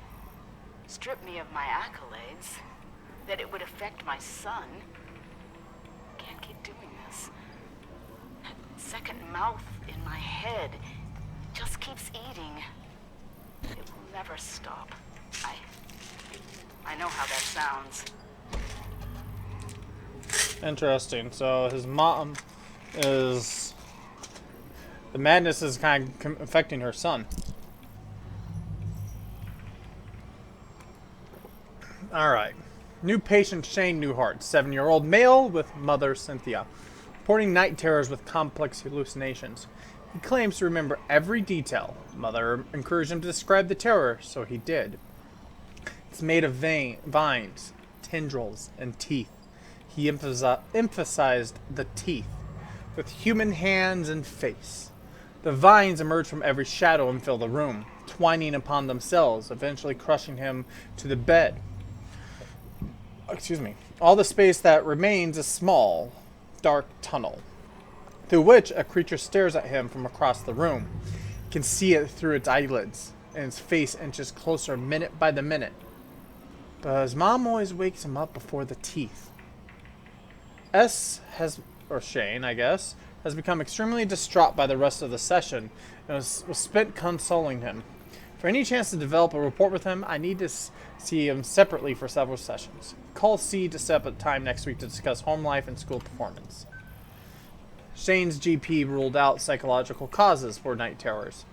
strip me of my accolades, that it would affect my son. Can't keep doing this. That second mouth in my head just keeps eating. It will never stop. I know how that sounds. Interesting. So his mom is... The madness is kind of affecting her son. Alright. New patient Shane Newhart, 7-year-old male with mother Cynthia, reporting night terrors with complex hallucinations. He claims to remember every detail. Mother encouraged him to describe the terror, so he did. It's made of vines, tendrils, and teeth. He emphasized the teeth, with human hands and face. The vines emerge from every shadow and fill the room, twining upon themselves, eventually crushing him to the bed. Excuse me. All the space that remains is small, dark tunnel, through which a creature stares at him from across the room. He can see it through its eyelids, and its face inches closer minute by the minute. But his mom always wakes him up before the teeth. Shane, I guess, has become extremely distraught by the rest of the session, and was spent consoling him. For any chance to develop a rapport with him, I need to see him separately for several sessions. Call C to set up a time next week to discuss home life and school performance. Shane's GP ruled out psychological causes for night terrors.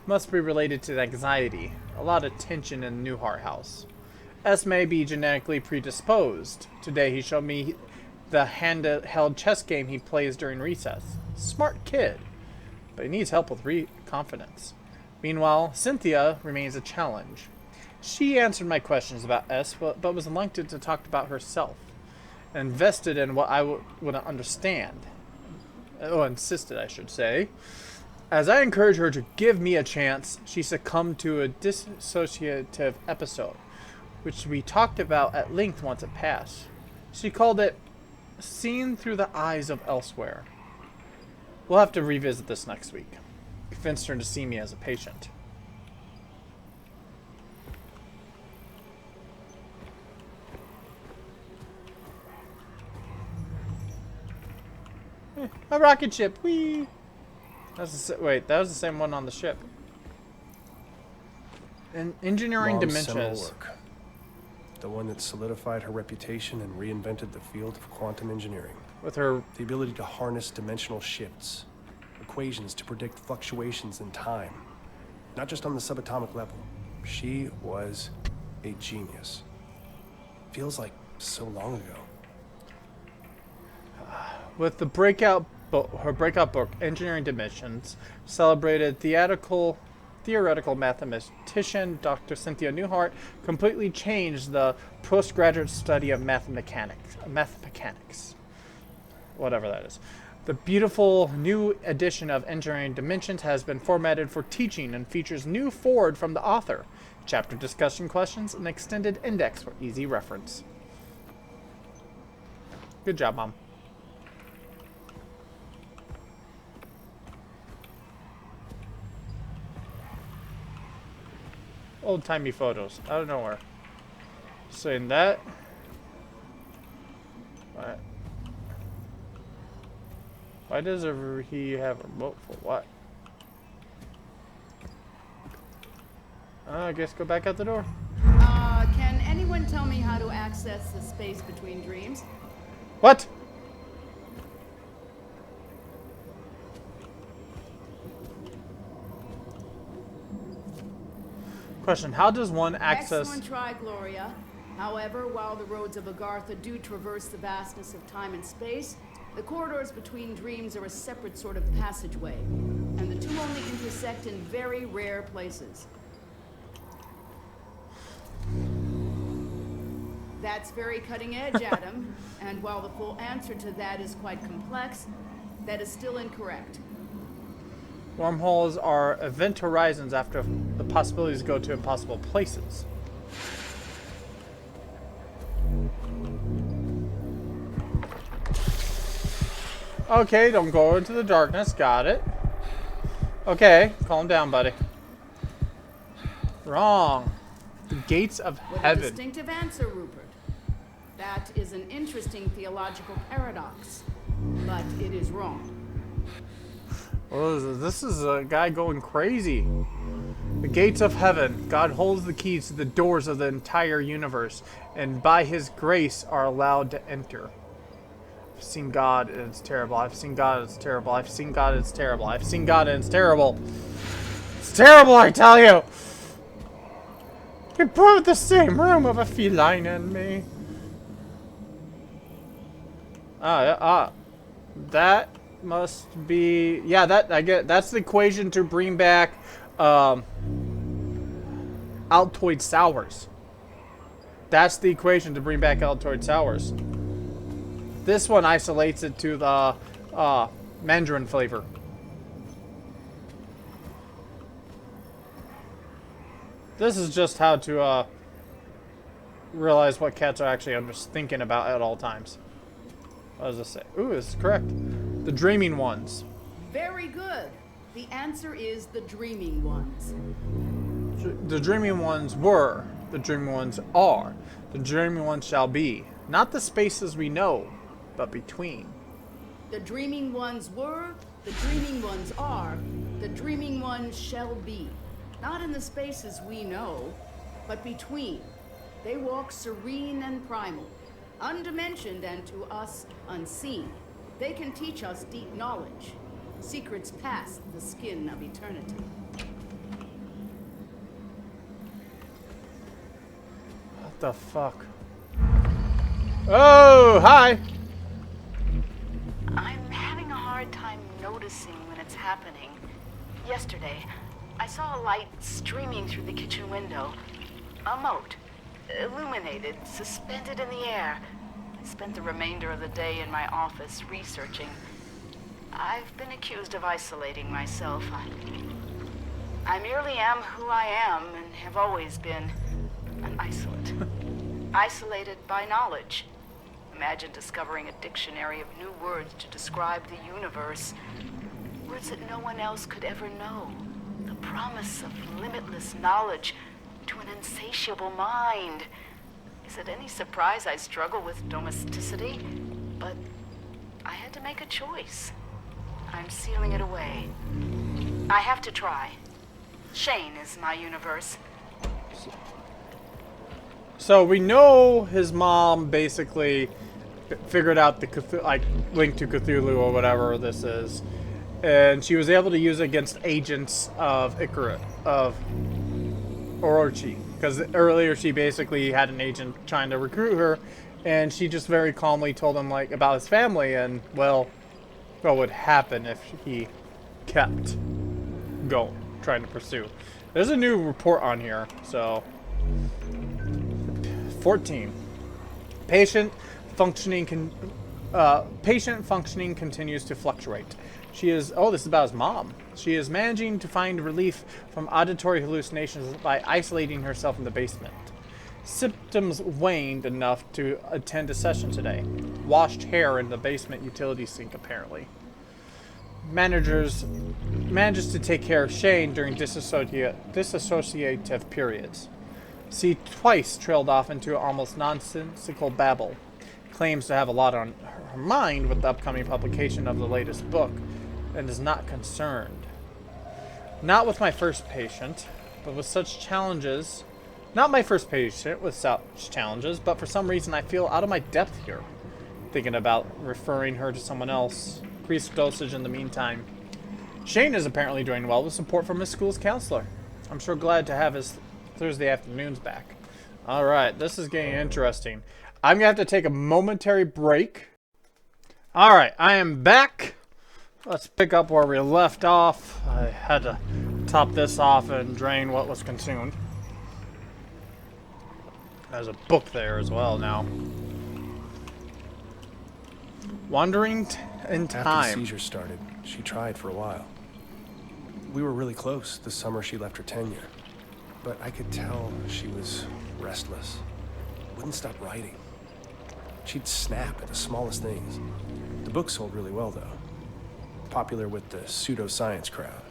Must be related to anxiety. A lot of tension in the Newhart house. S may be genetically predisposed. Today he showed me the handheld chess game he plays during recess. Smart kid, but he needs help with confidence. Meanwhile, Cynthia remains a challenge. She answered my questions about S, but was reluctant to talk about herself, and invested in what I would understand. Insisted, I should say. As I encouraged her to give me a chance, she succumbed to a dissociative episode, which we talked about at length once it passed. She called it Seen Through the Eyes of Elsewhere. We'll have to revisit this next week. Convinced her to see me as a patient. A rocket ship, whee! Wait, that was the same one on the ship. And engineering Mom's seminal dementias. work. The one that solidified her reputation and reinvented the field of quantum engineering. With her, The ability to harness dimensional shifts, equations to predict fluctuations in time, not just on the subatomic level. She was a genius. Feels like so long ago. with the her breakout book, Engineering Dimensions, celebrated theoretical mathematician Dr. Cynthia Newhart completely changed the postgraduate study of math mechanics. Whatever that is. The beautiful new edition of Engineering Dimensions has been formatted for teaching and features new foreword from the author, chapter discussion questions, and extended index for easy reference. Good job, Mom. Old-timey photos. I don't know where. Saying that. What? Why does he have a remote for what? I guess go back out the door. Can anyone tell me how to access the space between dreams? What? Question, how does one access... Excellent try, Gloria. However, while the roads of Agartha do traverse the vastness of time and space, the corridors between dreams are a separate sort of passageway, and the two only intersect in very rare places. That's very cutting edge, Adam, and while the full answer to that is quite complex, that is still incorrect. Wormholes are event horizons after the possibilities go to impossible places. Okay, don't go into the darkness. Got it. Okay, calm down, buddy. Wrong. The gates of What a heaven. distinctive answer, Rupert. That is an interesting theological paradox, but it is wrong. This is a guy going crazy. The gates of heaven. God holds the keys to the doors of the entire universe, and by his grace are allowed to enter. I've seen God and it's terrible. I've seen God and it's terrible. I've seen God and it's terrible. I've seen God and it's terrible. It's terrible, I tell you! You put the same room of a feline in me. That must be... Yeah, that I get. That's the equation to bring back Altoid Sours. That's the equation to bring back Altoid Sours. This one isolates it to the mandarin flavor. This is just how to realize what cats are actually thinking about at all times. What does this say? Ooh, this is correct. The dreaming ones. Very good. The answer is the dreaming ones. The dreaming ones were. The dreaming ones are. The dreaming ones shall be. Not the spaces we know, but between. The dreaming ones were, the dreaming ones are, the dreaming ones shall be. Not in the spaces we know, but between. They walk serene and primal, undimensioned and to us unseen. They can teach us deep knowledge, secrets past the skin of eternity. What the fuck? Oh, hi! I'm having a hard time noticing when it's happening. Yesterday, I saw a light streaming through the kitchen window. A mote, illuminated, suspended in the air. I spent the remainder of the day in my office researching. I've been accused of isolating myself. I merely am who I am and have always been, an isolate. isolated by knowledge. Imagine discovering a dictionary of new words to describe the universe. Words that no one else could ever know. The promise of limitless knowledge to an insatiable mind. Is it any surprise I struggle with domesticity? But I had to make a choice. I'm sealing it away. I have to try. Shane is my universe. So we know his mom basically figured out the link to Cthulhu or whatever this is, and she was able to use it against agents of Orochi, because earlier she basically had an agent trying to recruit her, and she just very calmly told him like about his family and well, what would happen if he kept going, trying to pursue. There's a new report on here, so 14. Patient functioning continues to fluctuate. She is, oh, this is about his mom. She is managing to find relief from auditory hallucinations by isolating herself in the basement. Symptoms waned enough to attend a session today. Washed hair in the basement utility sink, apparently. Manages to take care of Shane during disassociative periods. She twice trailed off into almost nonsensical babble. Claims to have a lot on her mind with the upcoming publication of the latest book, and is not concerned. Not with my first patient, but with such challenges. Not my first patient with such challenges, but for some reason I feel out of my depth here. Thinking about referring her to someone else. Increased dosage in the meantime. Shane is apparently doing well with support from his school's counselor. I'm sure glad to have his Thursday afternoons back. Alright, this is getting interesting. I'm going to have to take a momentary break. Alright, I am back. Let's pick up where we left off. I had to top this off and drain what was consumed. There's a book there as well now. Wandering in time. After the seizure started, she tried for a while. We were really close the summer she left her tenure. But I could tell she was restless. Wouldn't stop writing. She'd snap at the smallest things. The book sold really well, though. Popular with the pseudoscience crowd.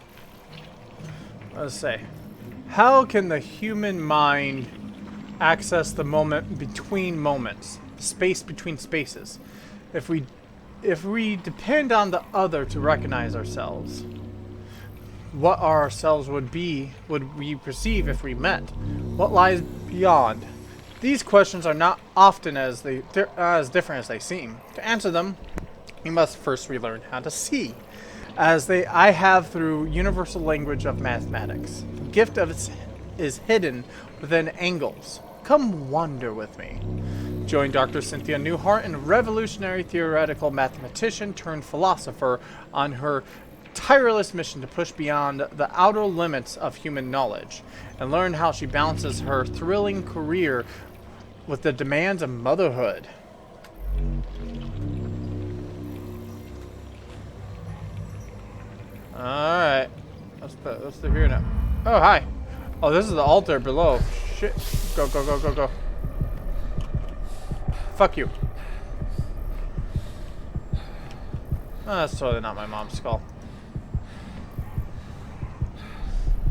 Let's say, how can the human mind access the moment between moments, space between spaces? If we depend on the other to recognize ourselves, what ourselves would we perceive if we met? What lies beyond? These questions are not often as different as they seem. To answer them, we must first relearn how to see, as I have through universal language of mathematics. The gift of it is hidden within angles. Come wander with me. Join Dr. Cynthia Newhart, a revolutionary theoretical mathematician turned philosopher, on her tireless mission to push beyond the outer limits of human knowledge, and learn how she balances her thrilling career with the demands of motherhood. Alright. Let's do here now. Oh, hi. Oh, this is the altar below. Shit. Go, go, go, go, go. Fuck you. Oh, that's totally not my mom's skull.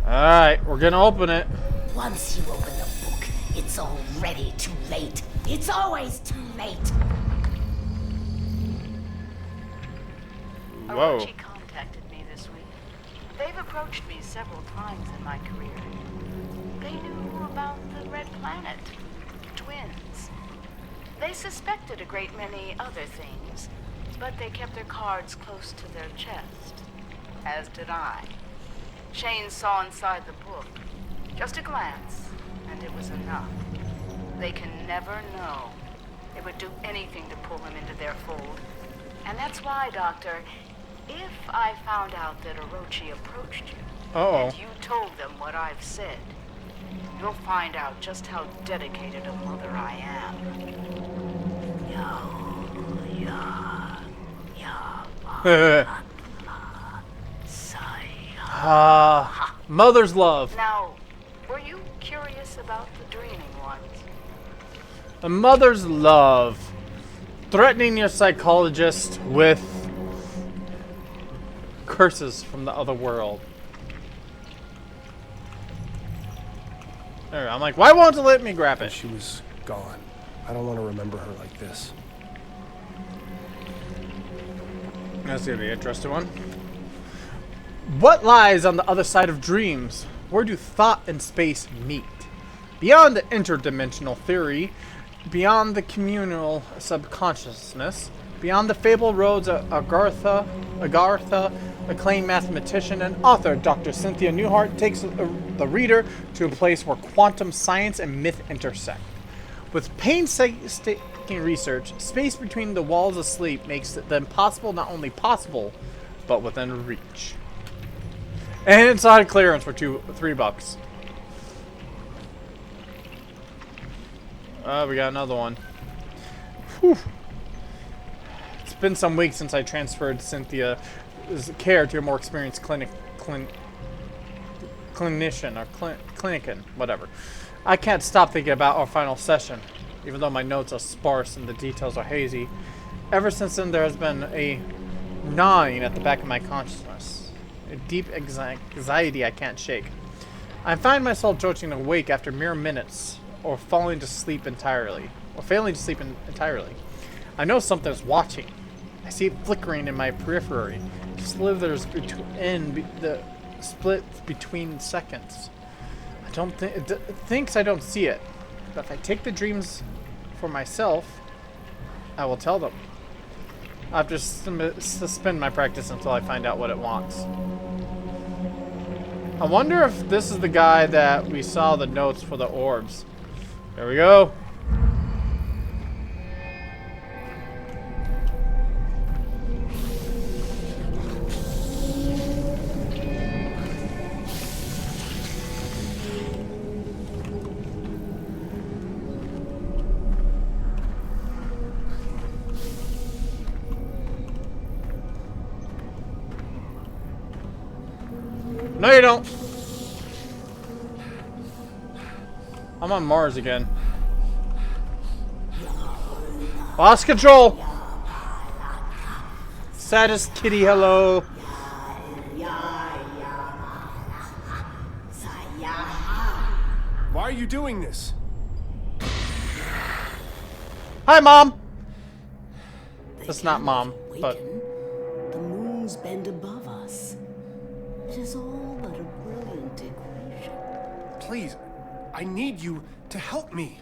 Alright, we're gonna open it. Once you open the book, it's already too late. It's always too late. Whoa. Orochi contacted me this week. They've approached me several times in my career. They knew about the Red Planet, twins. They suspected a great many other things, but they kept their cards close to their chest, as did I. Shane saw inside the book. Just a glance, and it was enough. They can never know. They would do anything to pull him into their fold. And that's why, Doctor, if I found out that Orochi approached you, and you told them what I've said, you'll find out just how dedicated a mother I am. Mother's love. Now, were you curious about the dreaming ones? A mother's love. Threatening your psychologist with curses from the other world. There, I'm like, why won't it let me grab And it? she was gone. I don't want to remember her like this. That's gonna be an interesting one. What lies on the other side of dreams? Where do thought and space meet? Beyond the interdimensional theory, beyond the communal subconsciousness, beyond the fabled roads of Agartha, acclaimed mathematician and author Dr. Cynthia Newhart takes the reader to a place where quantum science and myth intersect. With painstaking research, space between the walls of sleep makes the impossible not only possible, but within reach. And inside clearance for $3. We got another one. Whew. It's been some weeks since I transferred Cynthia's care to a more experienced clinician or clinician, whatever. I can't stop thinking about our final session, even though my notes are sparse and the details are hazy. Ever since then, there has been a gnawing at the back of my consciousness, a deep anxiety I can't shake. I find myself jolting awake after mere minutes, or failing to sleep entirely. I know something's watching. I see it flickering in my periphery, slithers in the splits between seconds. It thinks I don't see it, but if I take the dreams for myself, I will tell them. I have to suspend my practice until I find out what it wants. I wonder if this is the guy that we saw the notes for the orbs. There we go. No, you don't. I'm on Mars again. Lost control. Saddest kitty, hello. Why are you doing this? Hi, Mom. That's not Mom, but The moons bend above us. It is all but a brilliant equation. Please, I need you to help me.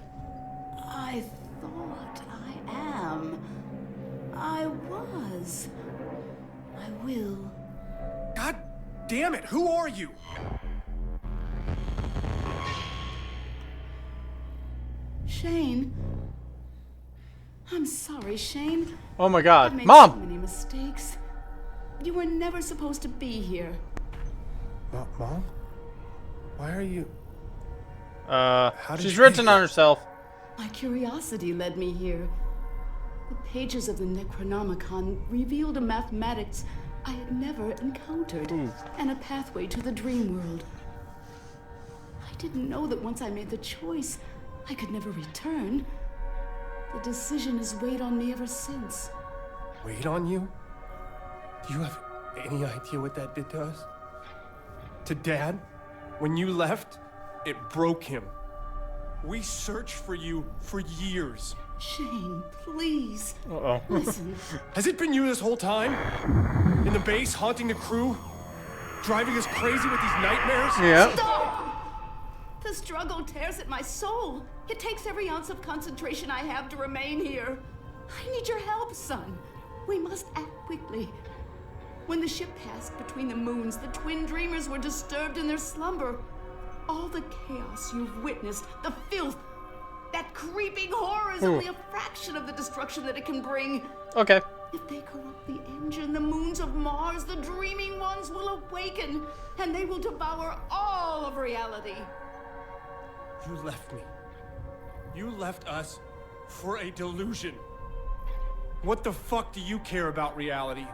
I thought I am. I was. I will. God damn it, who are you? Shane. I'm sorry, Shane. oh my I've God, made so Mom. many mistakes. You were never supposed to be here. Mom? Why are you... did She's you written get on here? herself. My curiosity led me here. The pages of the Necronomicon revealed a mathematics I had never encountered, and a pathway to the dream world. I didn't know that once I made the choice, I could never return. The decision has weighed on me ever since. Wait on you? Do you have any idea what that did to us? To Dad? When you left, it broke him. We searched for you for years. Shane, please. Uh-oh. Listen, Has it been you this whole time? In the base, haunting the crew? Driving us crazy with these nightmares? Yeah. stop! The struggle tears at my soul. It takes every ounce of concentration I have to remain here. I need your help, son. We must act quickly. When the ship passed between the moons, the twin dreamers were disturbed in their slumber. All the chaos you've witnessed, the filth, that creeping horror is only a fraction of the destruction that it can bring. Okay. If they corrupt the engine, the moons of Mars, the dreaming ones will awaken, and they will devour all of reality. You left me. You left us for a delusion. What the fuck do you care about reality?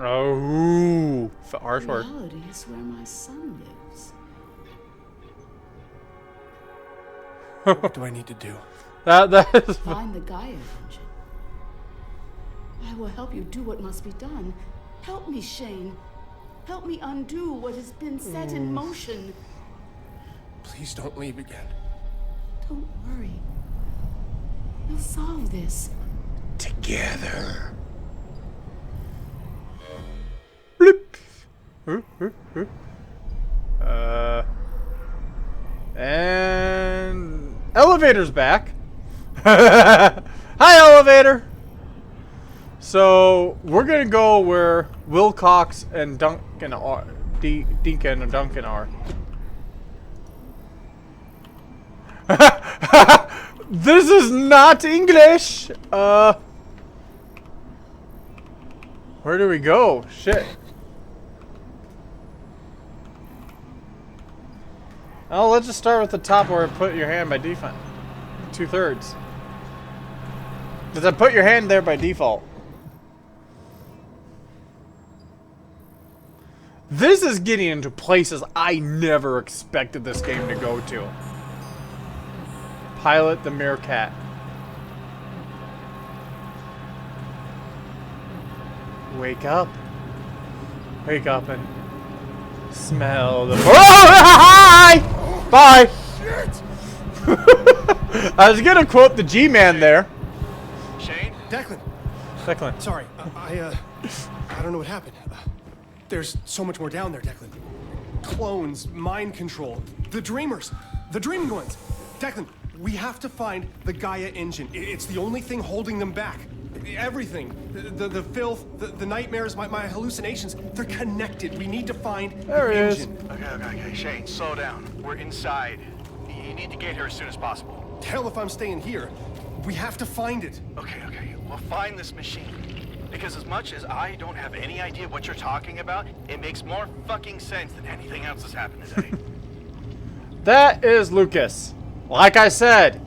Oh, for artwork. Reality is where my son lives. What do I need to do? That is... Find the Gaia engine. I will help you do what must be done. Help me, Shane. Help me undo what has been set in motion. Please don't leave again. Don't worry. We'll solve this. Together. Bloop. And elevator's back. Hi, elevator. So we're gonna go where Wilcox and Duncan are. Deacon and Duncan are. This is not English. Where do we go? Shit. Oh, let's just start with the top where put your hand by default. 2/3. Does that put your hand there by default? This is getting into places I never expected this game to go to. Pilot the Meerkat. Wake up. Wake up and smell the... Oh, hi! Bye! Shit! I was gonna quote the G-Man there. Shane? Declan. Declan. Sorry, I don't know what happened. There's so much more down there, Declan. Clones, mind control, the Dreamers, the Dreaming Ones. Declan, we have to find the Gaia engine. It's the only thing holding them back. Everything, the filth, the nightmares, my hallucinations, they're connected. We need to find There the he is. engine. Okay, Shane, slow down. We're inside. You need to get here as soon as possible. Hell if I'm staying here. We have to find it. Okay, we'll find this machine. Because as much as I don't have any idea what you're talking about, it makes more fucking sense than anything else that's happened today. That is Lucas. Like I said,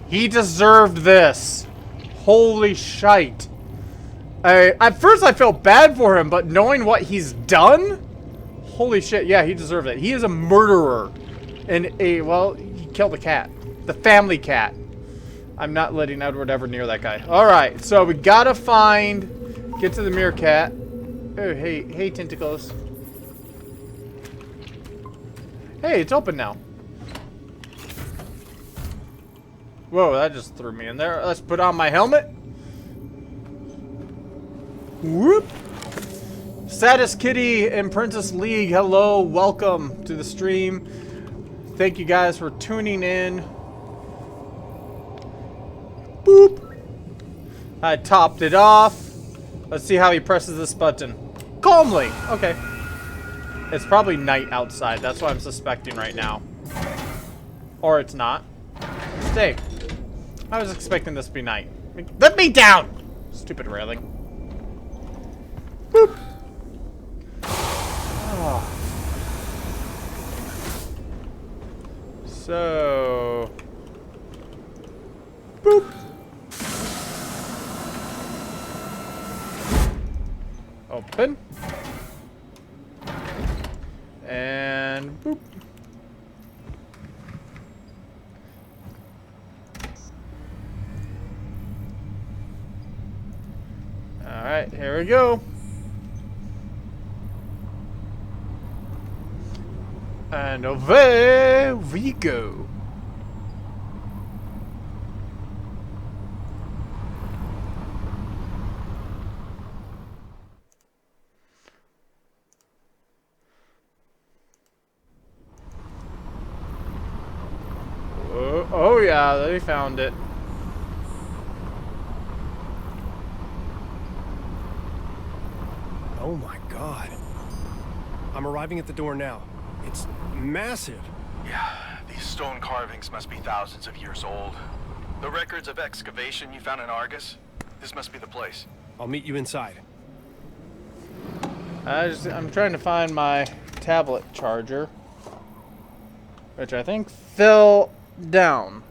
he deserved this. Holy shite. At first I felt bad for him, but knowing what he's done? Holy shit, yeah, he deserved it. He is a murderer. And well, he killed a cat. The family cat. I'm not letting Edward ever near that guy. Alright, so we gotta get to the Meerkat. Oh, hey, tentacles. Hey, it's open now. Whoa, that just threw me in there. Let's put on my helmet. Whoop. Saddest Kitty and Princess League, hello, welcome to the stream. Thank you guys for tuning in. Boop. I topped it off. Let's see how he presses this button. Calmly. Okay. It's probably night outside. That's what I'm suspecting right now. Or it's not. Stay. I was expecting this to be night. Let me down! Stupid railing. Boop. Oh. So... Boop. Open. And boop. Alright, here we go. And away we go. Oh yeah, they found it. Oh my god. I'm arriving at the door now. It's massive. Yeah, these stone carvings must be thousands of years old. The records of excavation you found in Argus? This must be the place. I'll meet you inside. I'm trying to find my tablet charger, which I think fell down.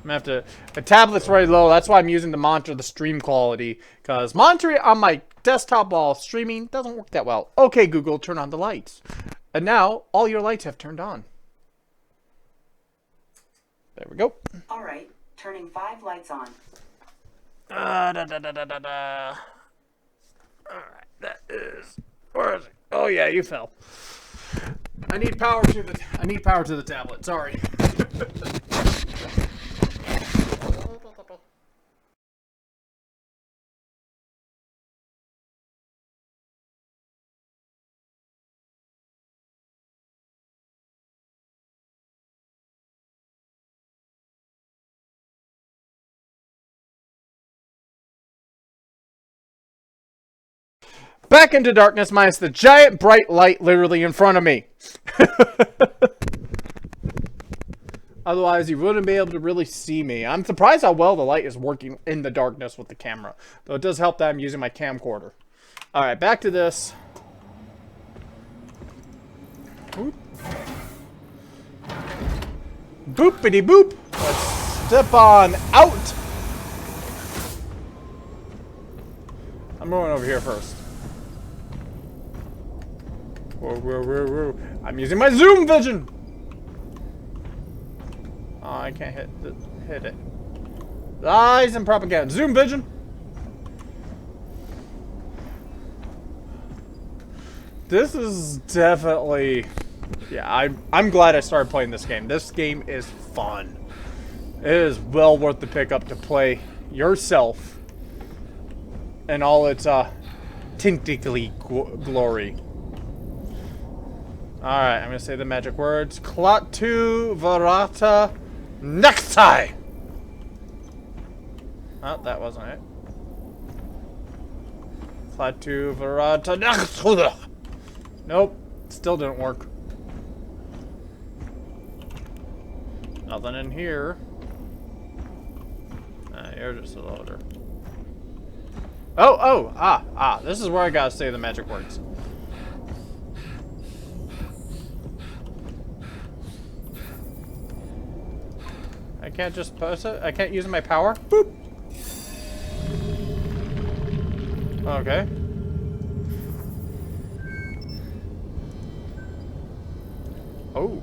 I'm gonna have to. The tablet's really low. That's why I'm using to monitor the stream quality, because monitoring on my desktop while streaming doesn't work that well. Okay, Google, turn on the lights. And now all your lights have turned on. There we go. All right, turning 5 lights on. Alright, that is... Where is it? Oh yeah, you fell. I need power to the tablet, sorry. Back into darkness minus the giant bright light literally in front of me. Otherwise, you wouldn't be able to really see me. I'm surprised how well the light is working in the darkness with the camera. Though it does help that I'm using my camcorder. Alright, back to this. Boop. Boopity boop. Let's step on out. I'm going over here first. Whoa, whoa, whoa, whoa. I'm using my zoom vision. Oh, I can't hit it. Lies and propaganda. Zoom vision. This is definitely... Yeah, I'm glad I started playing this game. This game is fun. It is well worth the pickup to play yourself in all its tintily glory. Alright, I'm gonna say the magic words. Klaatu Varata Nextai! Oh, that wasn't it. Klaatu Varata Nextai! Nope, still didn't work. Nothing in here. You're just a loader. This is where I gotta say the magic words. I can't just press it? I can't use my power? Boop! Okay. Oh.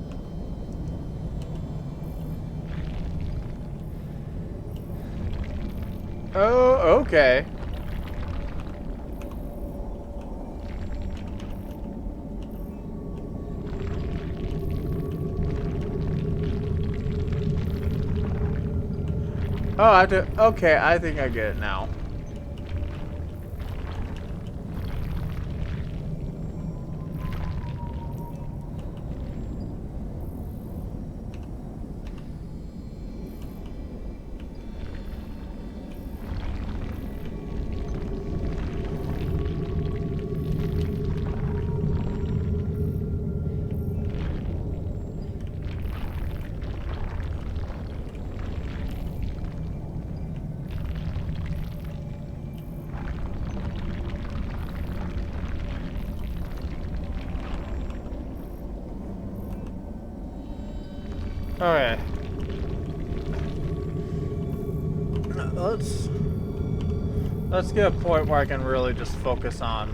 Oh, okay. Oh, I have to... Okay, I think I get it now. Okay. Let's get a point where I can really just focus on.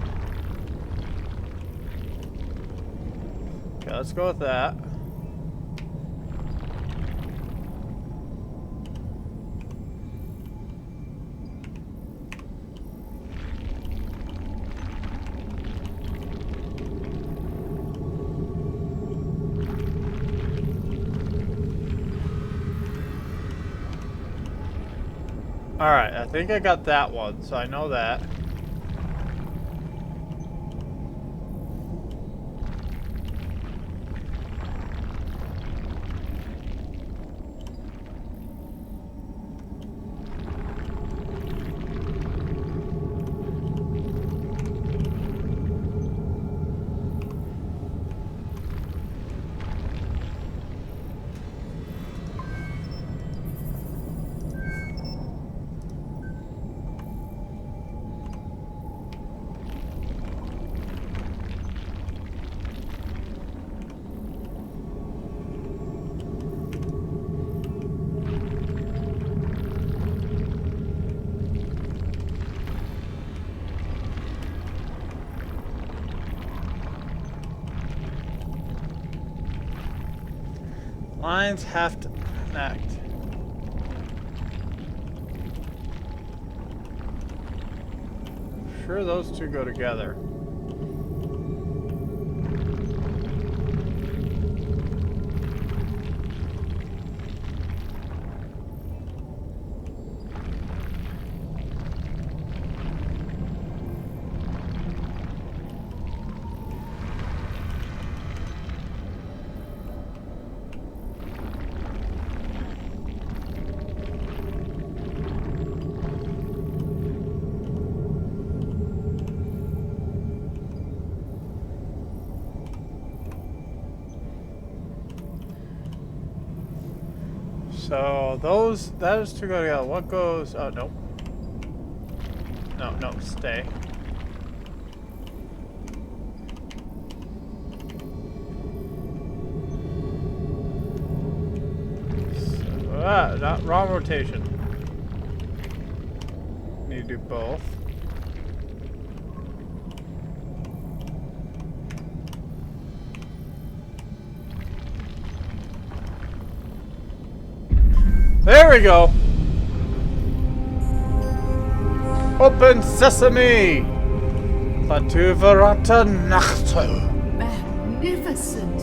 Okay, let's go with that. Alright, I think I got that one, so I know that. Lines have to connect. Sure, those two go together. So those two go together. What goes? Oh no. No, stay. So, not wrong rotation. Need to do both. There we go. Open sesame. Fatuverata Nachtel. Magnificent.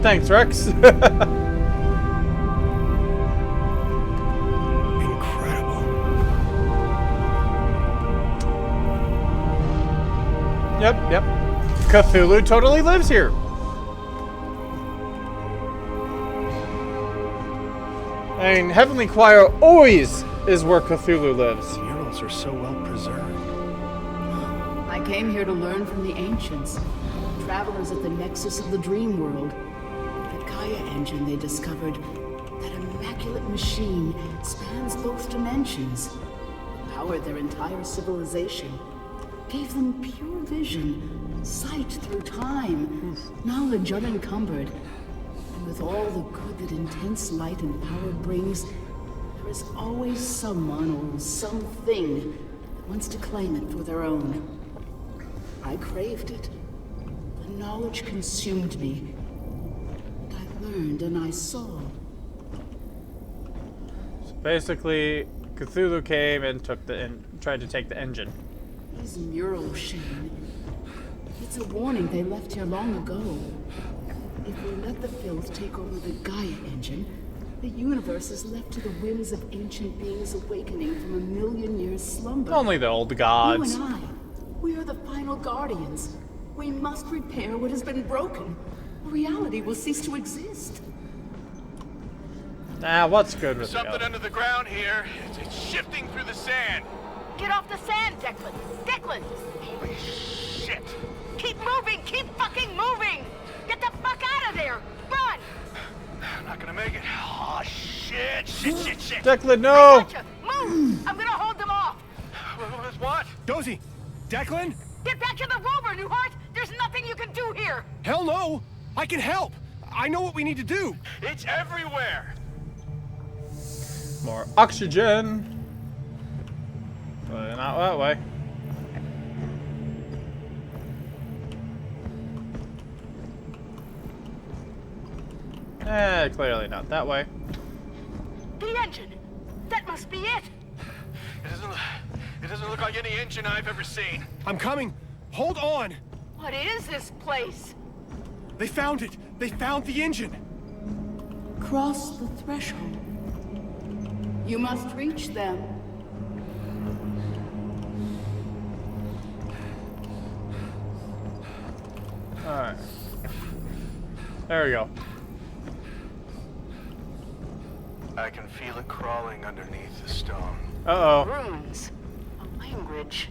Thanks, Rex. Incredible. Yep. Cthulhu totally lives here. I mean, Heavenly Choir always is where Cthulhu lives. The murals are so well preserved. I came here to learn from the ancients, travelers at the nexus of the dream world. At Gaia Engine, they discovered that immaculate machine spans both dimensions, powered their entire civilization, gave them pure vision, sight through time, knowledge unencumbered. And with all the good that intense light and power brings, there is always someone or something that wants to claim it for their own. I craved it. The knowledge consumed me. And I learned and I saw. So basically, Cthulhu came and tried to take the engine. These murals, Shane. It's a warning they left here long ago. If we let the filth take over the Gaia Engine, the universe is left to the whims of ancient beings awakening from a million-year slumber. Only the old gods. You and I, we are the final guardians. We must repair what has been broken. Reality will cease to exist. Nah, what's good with Something the under the ground here. It's shifting through the sand. Get off the sand, Declan! Declan! Holy shit. Keep moving! Keep fucking moving! Get the fuck out of there! Run! I'm not gonna make it. Oh, shit. Shit. Declan, no! Gotcha! Move! I'm gonna hold them off! What? Dozy! Declan? Get back to the rover, Newhart! There's nothing you can do here! Hell no! I can help! I know what we need to do! It's everywhere. More oxygen. But not that way. Clearly not that way. The engine! That must be it! It doesn't look like any engine I've ever seen. I'm coming! Hold on! What is this place? They found it! They found the engine! Cross the threshold. You must reach them. Alright. There we go. I can feel it crawling underneath the stone. Uh-oh. Runes. A language.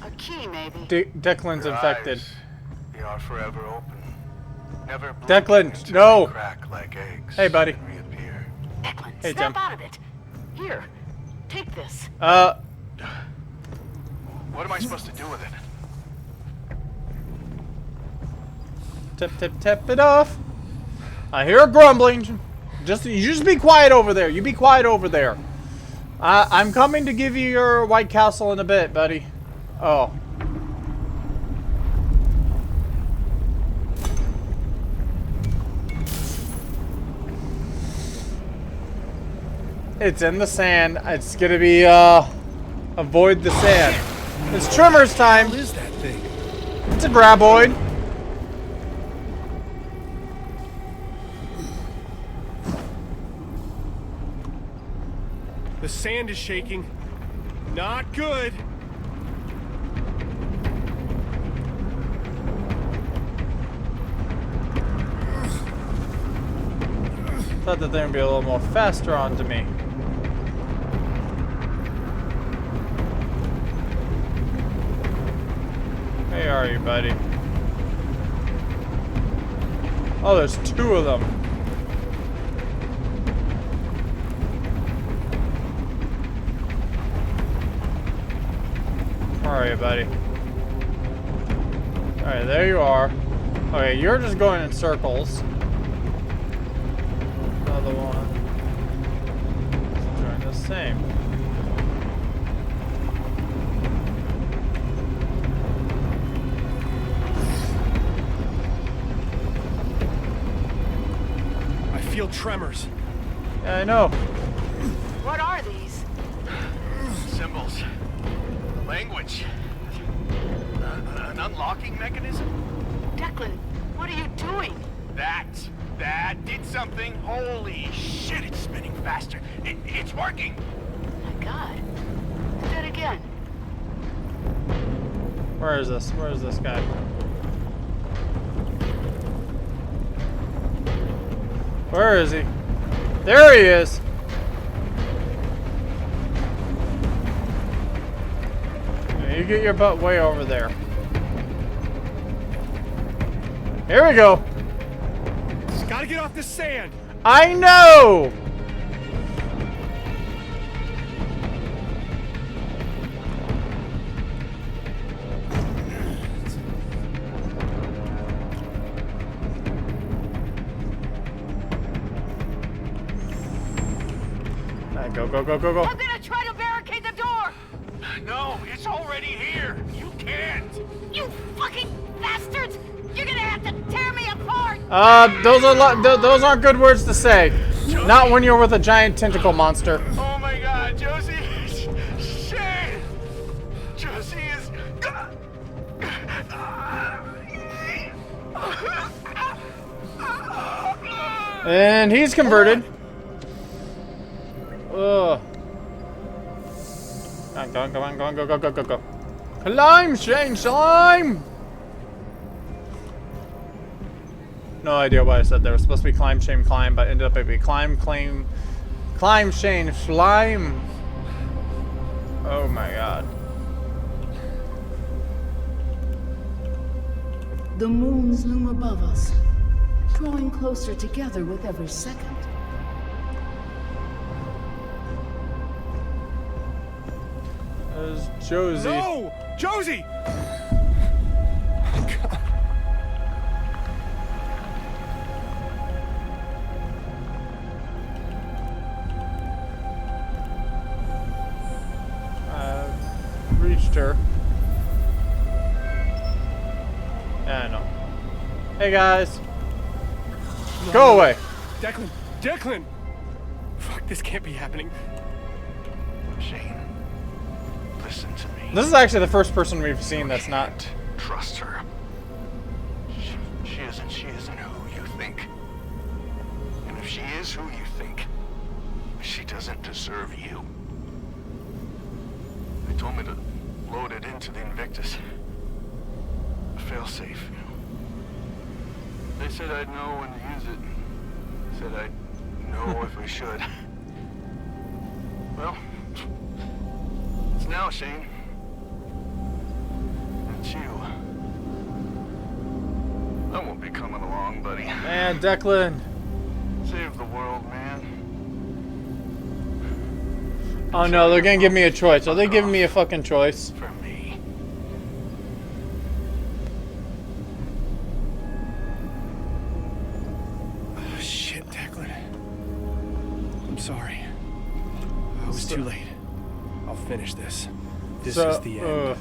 A key, maybe. Declan's Your infected. eyes, they are forever open. Never Declan, blinking until no. they crack like eggs. Hey, buddy. And reappear. Declan, Hey, snap Tim. out of it. Here, take this. What am I supposed to do with it? Tip it off. I hear grumbling. You just be quiet over there. You be quiet over there. I'm coming to give you your White Castle in a bit, buddy. Oh. It's in the sand. It's gonna be, avoid the sand. It's Tremors time. What is that thing? It's a graboid. The sand is shaking. Not good. Thought that they would be a little more faster onto me. Where are you, buddy? Oh, there's two of them. Where are you, buddy? Alright, there you are. Okay, you're just going in circles. Another one. It's doing the same. I feel tremors. Yeah, I know. What are these? Symbols. Language. An unlocking mechanism? Declan, what are you doing? That did something. Holy shit, it's spinning faster. It's working. My God. Do that again. Where is this? Where is this guy? Where is he? There he is! Yeah, you get your butt way over there. Here we go! Gotta get off the sand. I know! Alright, go, go, go, go, go. I'm gonna try to barricade the door! No, it's already here. You can't. You fucking bastards! You're gonna have to tear me apart! Those aren't good words to say. Not when you're with a giant tentacle monster. Oh my God, Josie. Shit. Josie is. And he's converted. Ugh. Come on, go on, go, go, go, go, go. Climb, Shane, climb! No idea why I said there was supposed to be climb, shame, climb, but ended up it be climb, claim, climb, Shane, slime. Oh my God. The moons loom above us, drawing closer together with every second. There's Josie. No! Josie! Reached her. Yeah, I know. Hey guys. Go away. Declan! Declan! Fuck, this can't be happening. Shane, listen to me. This is actually the first person we've seen that's not. Trust her. She isn't who you think. And if she is who you think, she doesn't deserve you. They told me to load it into the Invictus. A failsafe, you know. They said I'd know when to use it. Said I'd know if we should. Well, it's now, Shane. It's you. I won't be coming along, buddy. Man, Declan. Save the world, man. Oh no, they're gonna give me a choice. Are they giving me a fucking choice? For me. Oh, shit, Declan. I'm sorry. I was too late. I'll finish this. This is the end.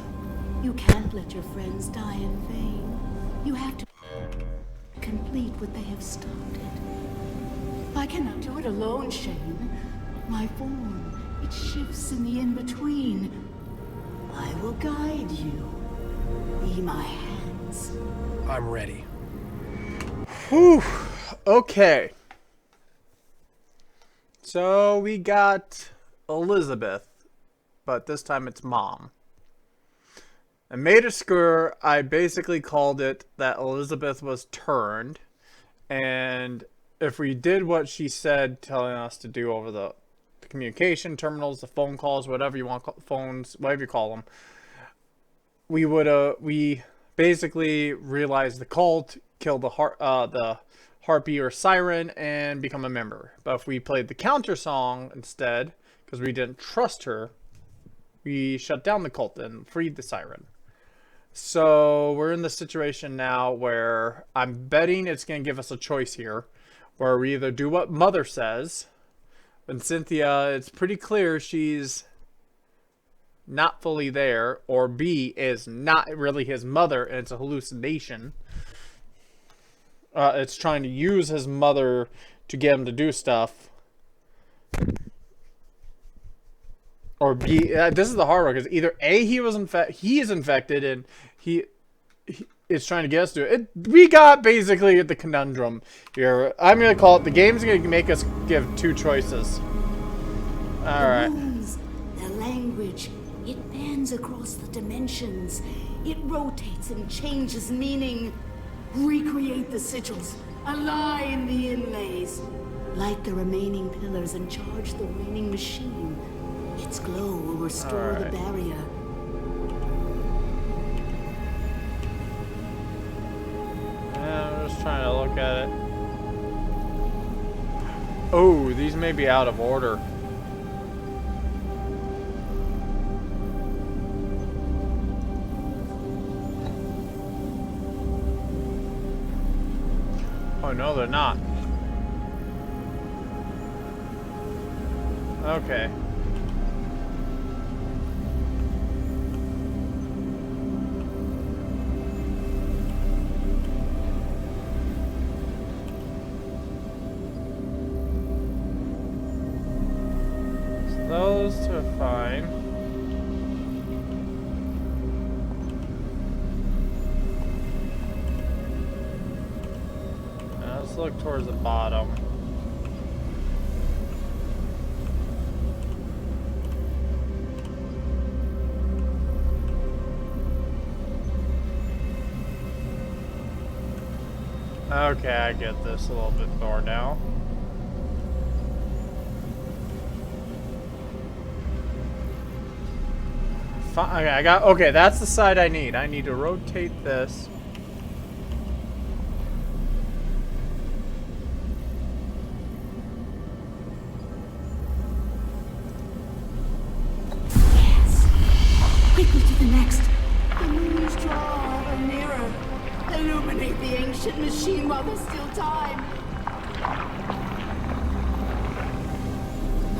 You can't let your friends die in vain. You have to complete what they have started. I cannot do it alone, Shane. My form, it shifts in the in-between. I will guide you. Be my hands. I'm ready. Whew. Okay. So we got Elizabeth, but this time it's Mom. I made a score. I basically called it that Elizabeth was turned, and if we did what she said, telling us to do over the communication terminals, the phone calls, whatever you want, phones, whatever you call them, we basically realized the cult, killed the harpy or siren, and become a member. But if we played the counter song instead, because we didn't trust her, we shut down the cult and freed the siren. So we're in the situation now where I'm betting it's going to give us a choice here, where we either do what Mother says, and Cynthia, it's pretty clear she's not fully there, or B, is not really his mother and it's a hallucination. It's trying to use his mother to get him to do stuff. Or B, this is the hard one, because either A, he is infected and he is trying to get us to do it. We got basically the conundrum here. I'm going to call it, the game's going to make us give two choices. Alright. The runes, their language, it bends across the dimensions. It rotates and changes meaning. Recreate the sigils, align the inlays. Light the remaining pillars and charge the waning machine. Its glow will restore the barrier. I'm just trying to look at it. Oh, these may be out of order. Oh no, they're not. Okay. Those two are fine. Now let's look towards the bottom. Okay, I get this a little bit more now. Okay, okay, that's the side I need. I need to rotate this. Yes. Quickly to the next. The moons draw ever nearer. Illuminate the ancient machine while there's still time.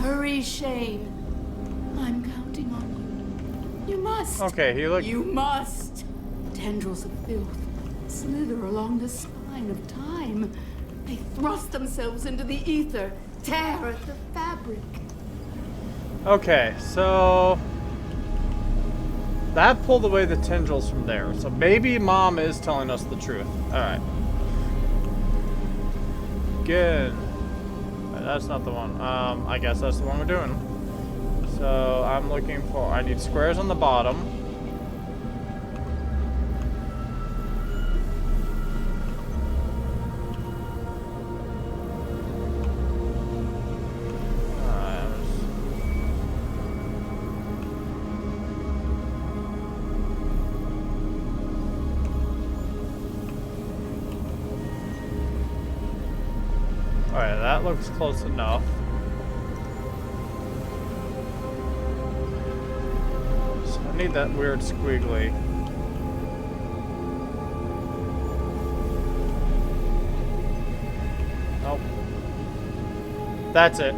Hurry, Shane. I'm counting on you. You must. Okay, You must. Tendrils of filth slither along the spine of time. They thrust themselves into the ether, tear at the fabric. Okay, so that pulled away the tendrils from there. So maybe Mom is telling us the truth. Alright. Good. That's not the one. I guess that's the one we're doing. So I'm looking for, I need squares on the bottom. Alright, that looks close enough. So I need that weird squiggly. Nope. That's it.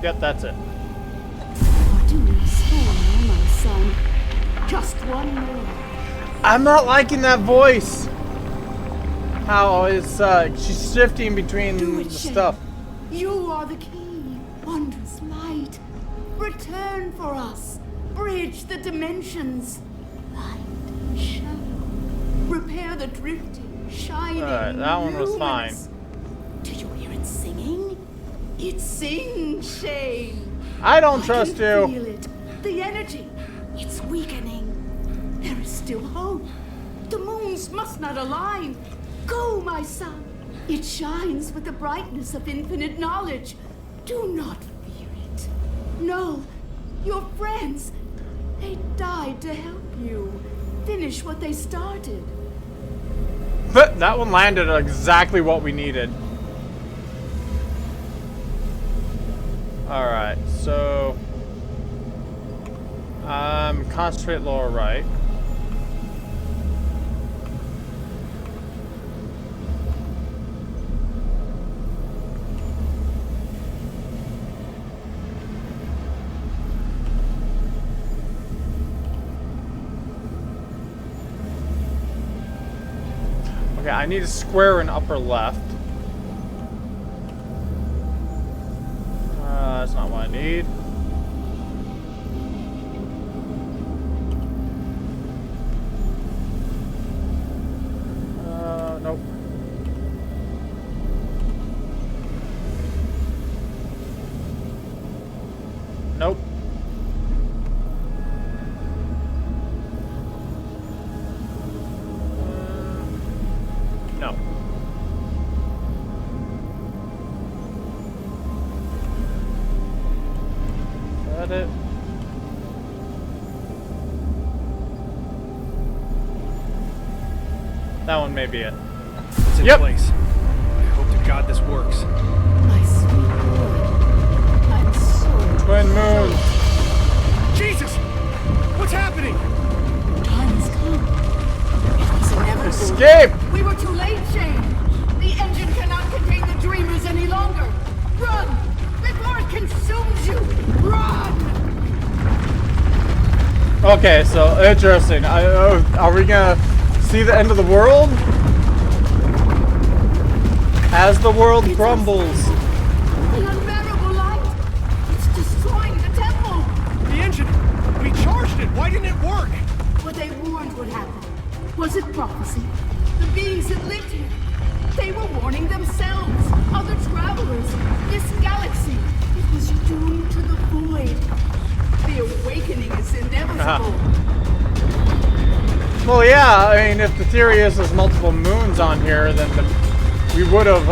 Yep, that's it. You're doing so well, my son. Just one more. I'm not liking that voice. How is she's shifting between Do it, the Shane. stuff. You are the key. Wondrous light. Return for us. Bridge the dimensions. Light, shadow. Repair the drifting, shining. Alright, that one was fine. luminous. Do you hear it singing? It sings, Shane. I don't I trust can you. feel it. The energy. It's weakening. There is still hope. The moons must not align. Go, my son. It shines with the brightness of infinite knowledge. Do not fear it. No, your friends. They died to help you. Finish what they started. That one landed exactly what we needed. Alright, so concentrate lower right. Okay, I need a square in upper left. That's not what I need. Nope. Nope. No. Is that it? That one may be it. It's in Yep. place. I hope to God this works. My sweet boy. I'm so Twin moons. Jesus! What's happening? time has come. It was inevitable. Escape! We were too late, Shane. The engine cannot contain the dreamers any longer. Run! Before it consumes you! Run! Okay, so interesting. Are we gonna see the end of the world? As the world crumbles. The unbearable light! It's destroying the temple! The engine! We charged it! Why didn't it work? What they warned would happen. Was it prophecy? The beings that lived here. They were warning themselves, other travelers, this galaxy. It was doomed to the void. The awakening is inevitable. Well, yeah, I mean, if the theory is there's multiple moons on here, then we would have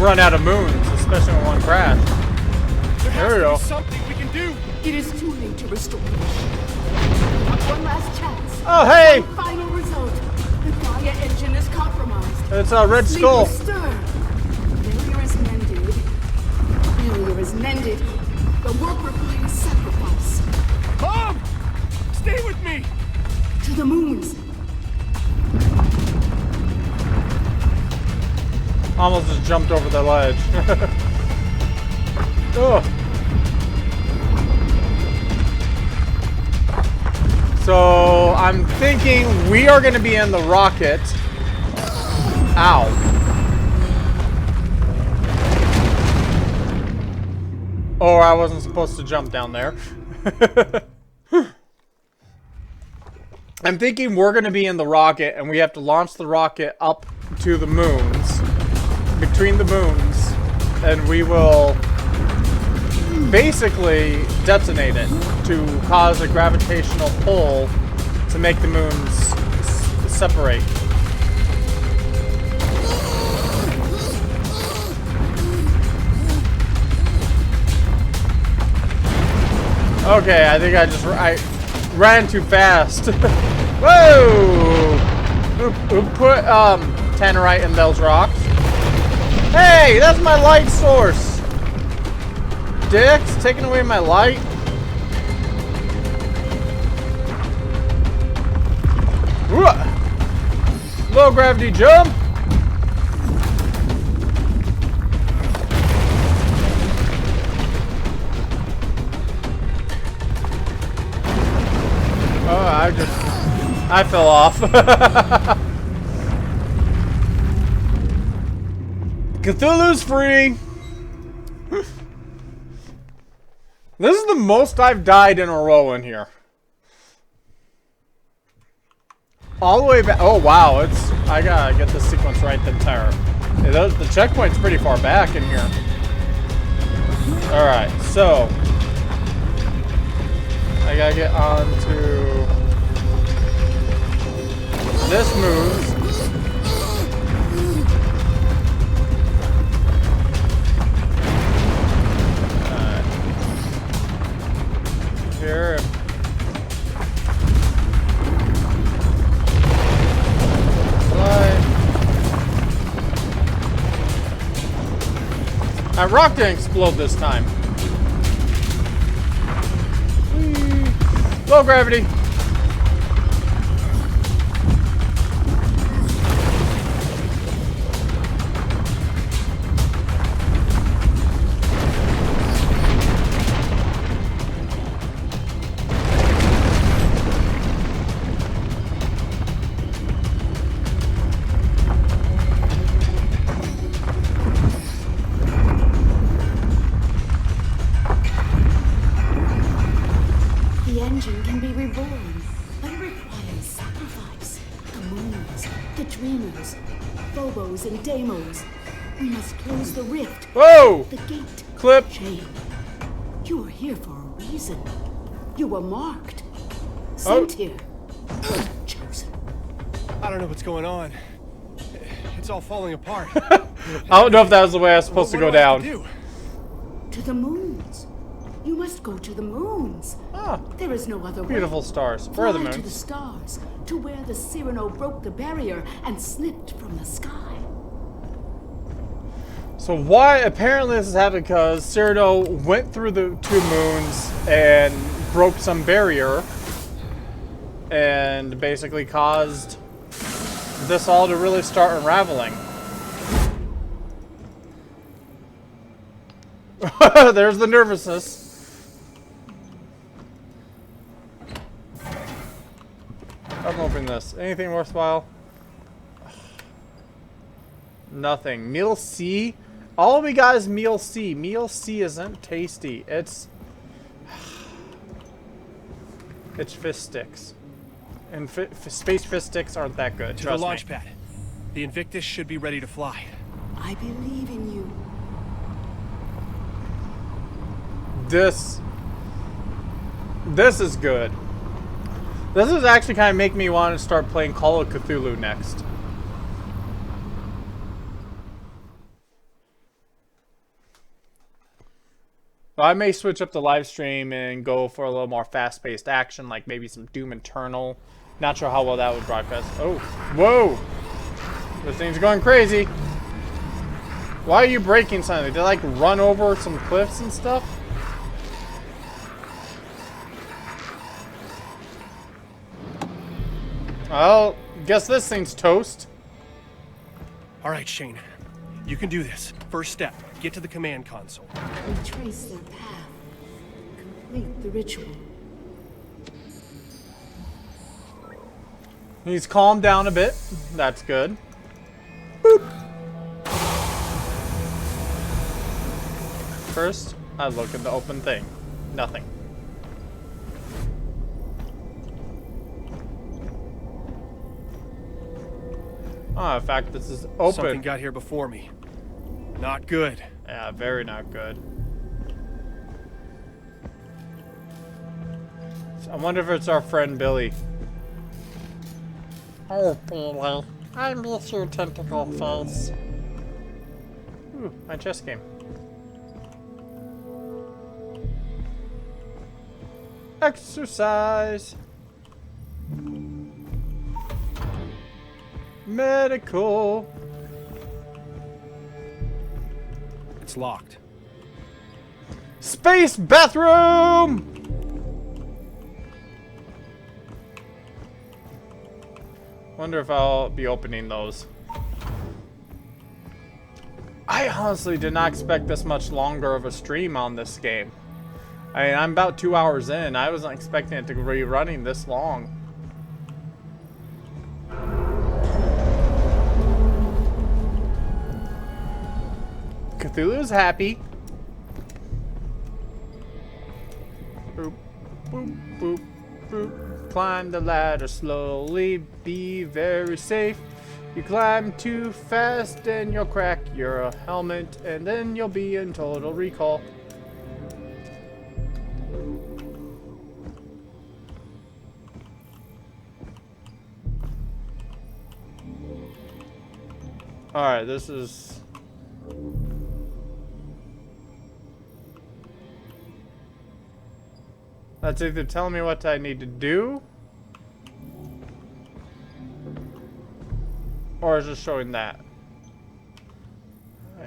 run out of moons, especially when one crashed. There we go. Something we can do. It is too late to restore. One last chance. Oh, hey! One final result. The Gaia engine is compromised. It's a Red Sleep Skull. is stirred. Failure is mended. Failure is mended. The work requires sacrifice. Mom! Stay with me! To the moons. Almost just jumped over the ledge. Ugh. So I'm thinking we are going to be in the rocket. Ow. Oh, I wasn't supposed to jump down there. I'm thinking we're going to be in the rocket and we have to launch the rocket up to the moons. Between the moons. And we will basically detonate it to cause a gravitational pull to make the moons separate. Okay, I think I ran too fast. Whoa! Who put tannerite in those rocks? Hey, that's my light source. Dicks, taking away my light. Low gravity jump. Oh, I fell off. Cthulhu's free! This is the most I've died in a row in here. All the way back. Oh, wow. I gotta get this sequence right the entire. The checkpoint's pretty far back in here. Alright, so. I gotta get on to. This moves. Here. That rock didn't explode this time. Whee! Low gravity. And Deimos. We must close the rift. Whoa! The gate. Clip. Shane, you are here for a reason. You were marked. Sent here. Chosen. I don't know what's going on. It's all falling apart. I don't know if that was the way I was supposed to go down. To the moons. You must go to the moons. Ah, there is no other way. Beautiful stars. Where are the moons? To the stars, to where the Cyrano broke the barrier and slipped from the sky. So why apparently this is happening because Cyrano went through the 2 moons and broke some barrier and basically caused this all to really start unraveling. There's the nervousness. I'm opening this. Anything worthwhile? Nothing. Meal C? All we got is Meal C. Meal C isn't tasty. It's fist sticks. And space fist sticks aren't that good. To the launch pad. The Invictus should be ready to fly. I believe in you. This is good. This is actually kind of making me want to start playing Call of Cthulhu next. I may switch up the live stream and go for a little more fast-paced action, like maybe some Doom Eternal. Not sure how well that would broadcast. Oh, whoa! This thing's going crazy. Why are you breaking something? Did they like run over some cliffs and stuff? Well, guess this thing's toast. All right, Shane. You can do this. First step, get to the command console. Retrace their path. Complete the ritual. He's calmed down a bit. That's good. Boop. First, I look at the open thing. Nothing. Oh, in fact, this is open. Something got here before me. Not good. Yeah, very not good. I wonder if it's our friend Billy. Oh, Billy. I miss your tentacle face. Ooh, my chess game. Exercise. Medical. It's locked. Space bathroom! Wonder if I'll be opening those. I honestly did not expect this much longer of a stream on this game. I mean, I'm about 2 hours in. I wasn't expecting it to be running this long. Cthulhu is happy. Boop, boop, boop, boop. Climb the ladder slowly, be very safe. You climb too fast and you'll crack your helmet, and then you'll be in total recall. Alright, this is... That's either telling me what I need to do, or is just showing that.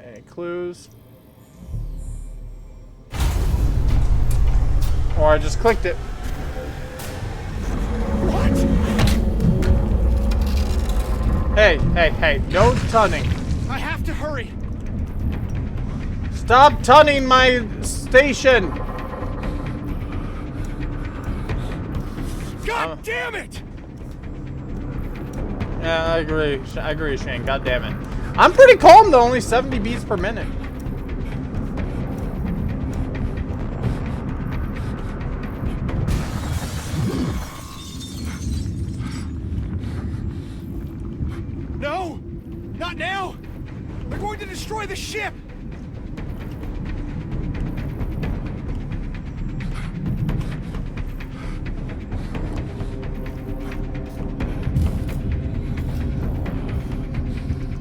Any clues? Or I just clicked it. What? Hey, hey, hey, no tunning. I have to hurry. Stop tunning my station! God damn it! Yeah, I agree, Shane. God damn it. I'm pretty calm though, only 70 beats per minute. No! Not now! They're going to destroy the ship!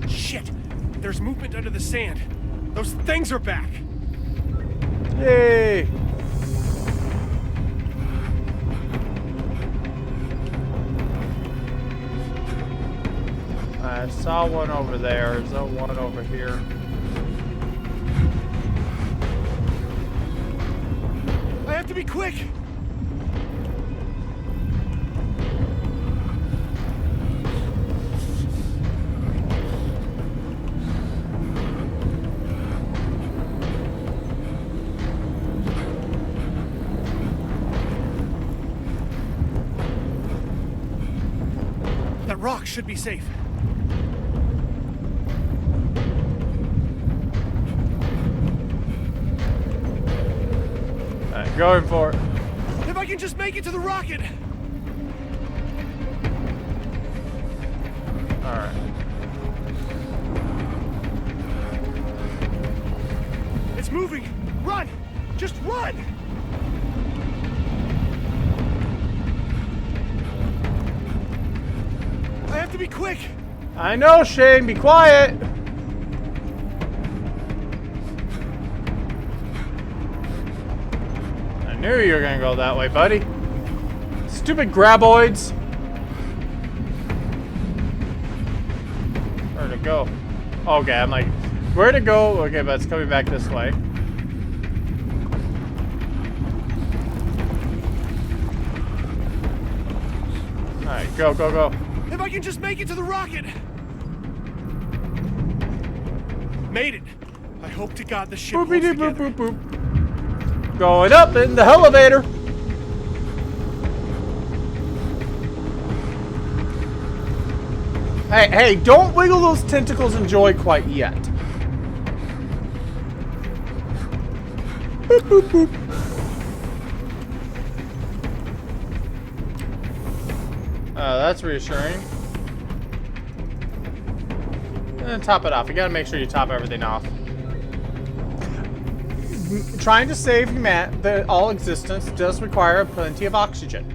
Shit! There's movement under the sand. Those things are back! Yay! I saw one over there. Is there one over here? I have to be quick! That rock should be safe. Alright, going for it. If I can just make it to the rocket! Alright. It's moving! Run! Just run! I have to be quick! I know, Shane, be quiet! I knew you were gonna go that way, buddy. Stupid graboids! Where'd it go? Okay, I'm like, where'd it go? Okay, but it's coming back this way. Alright, go, go, go. If I can just make it to the rocket! Made it! I hope to God the ship holds Boopity together. boop boop boop. Going up in the elevator. Hey, hey, don't wiggle those tentacles in joy quite yet. Boop boop boop. That's reassuring. And top it off. You gotta make sure you top everything off. Trying to save all existence does require plenty of oxygen.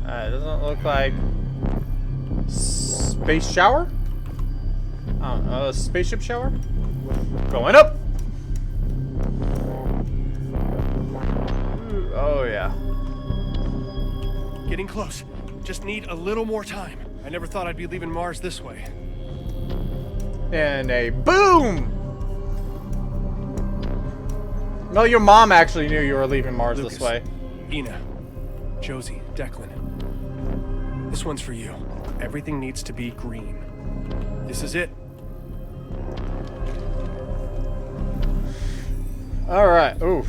It doesn't look like space shower. I don't know, a spaceship shower. Going up. Ooh, oh yeah. Getting close. Just need a little more time. I never thought I'd be leaving Mars this way. And a boom! No, your mom actually knew you were leaving Mars Lucas, this way. Ina, Josie, Declan. This one's for you. Everything needs to be green. This is it. Alright, oof.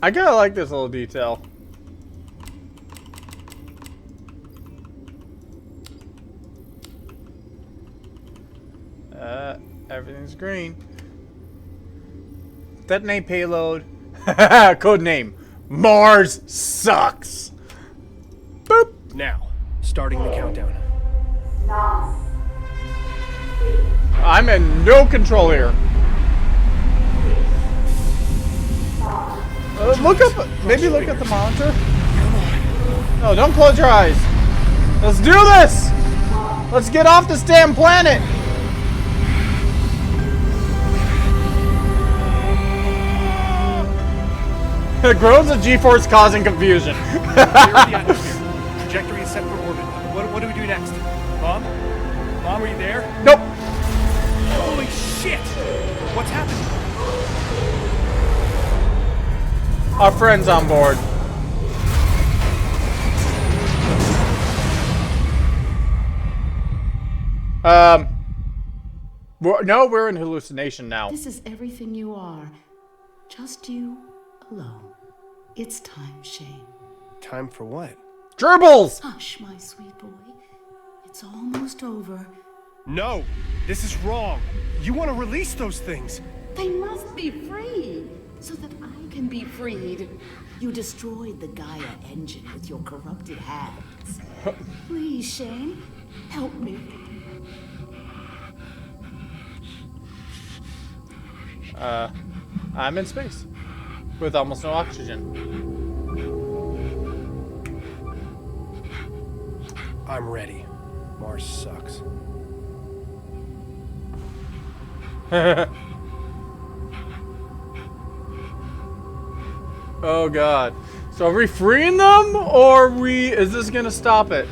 I kinda like this little detail. Everything's green. Detonate payload. Code name. Mars sucks. Boop. Now, starting the countdown. I'm in no control here. Look up. Maybe look at the monitor. No, don't close your eyes. Let's do this. Let's get off this damn planet. Groans of G-force causing confusion. Clear the atmosphere. Trajectory is set for orbit. What do we do next? Mom? Mom, are you there? Nope. Holy shit! What's happening? Our friend's on board. No, we're in hallucination now. This is everything you are. Just you alone. It's time, Shane. Time for what? Gerbils! Hush, my sweet boy. It's almost over. No! This is wrong! You want to release those things! They must be free, so that I can be freed. You destroyed the Gaia engine with your corrupted hands. Please, Shane, help me. I'm in space. With almost no oxygen. I'm ready. Mars sucks. Oh god. So are we freeing them, or is this gonna stop it?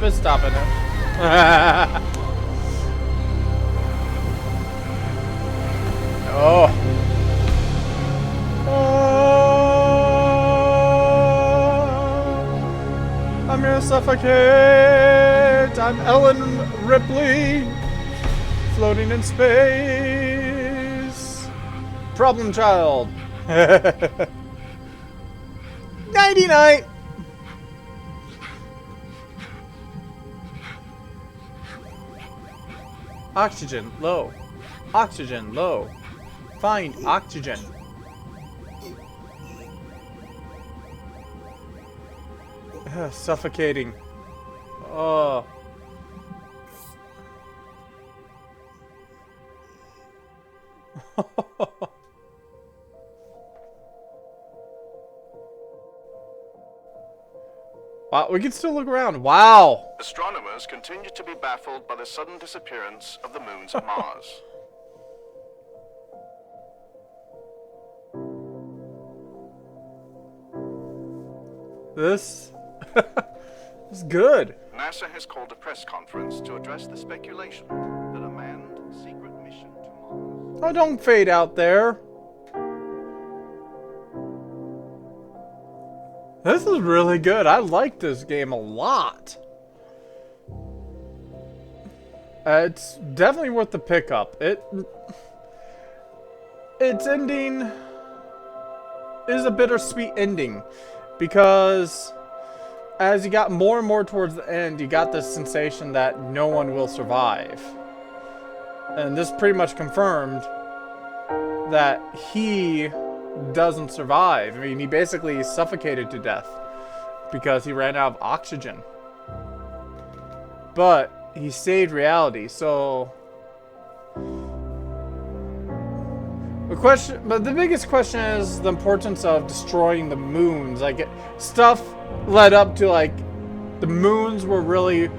It's stopping it. Oh. I'm gonna suffocate. I'm Ellen Ripley, floating in space. Problem child. Nighty night. Oxygen low. Oxygen low. Find oxygen. Suffocating. Oh. Wow, we can still look around. Wow. Astronomers continue to be baffled by the sudden disappearance of the moons of Mars. This is good. NASA has called a press conference to address the speculation that a manned secret mission to Mars... Oh, don't fade out there. This is really good. I like this game a lot. It's definitely worth the pickup. Its ending is a bittersweet ending, because as you got more and more towards the end, you got this sensation that no one will survive. And this pretty much confirmed that he doesn't survive. I mean, he basically suffocated to death because he ran out of oxygen. But he saved reality, so the biggest question is the importance of destroying the moons. Like, stuff led up to, like, the moons were really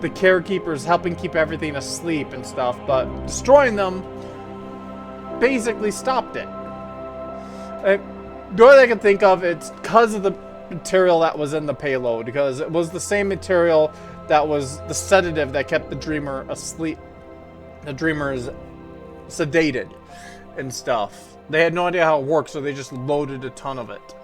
the carekeepers helping keep everything asleep and stuff, but destroying them basically stopped it. The only thing I can think of, it's because of the material that was in the payload, because it was the same material that was the sedative that kept the Dreamer asleep. The Dreamer is sedated and stuff. They had no idea how it worked, so they just loaded a ton of it.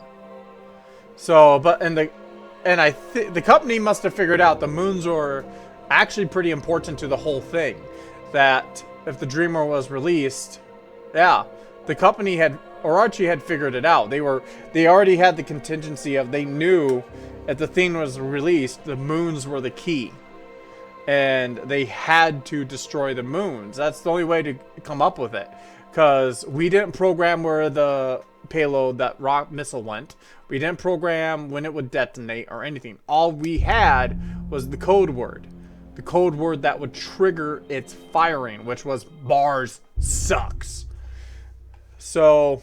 So, the company must have figured out the moons were actually pretty important to the whole thing. That if the Dreamer was released, yeah, the company had, Orochi had figured it out. They already had the contingency of, they knew if the thing was released, the moons were the key. And they had to destroy the moons. That's the only way to come up with it. Because we didn't program where the payload, that rock missile went. We didn't program when it would detonate or anything. All we had was the code word. The code word that would trigger its firing, which was Mars sucks. So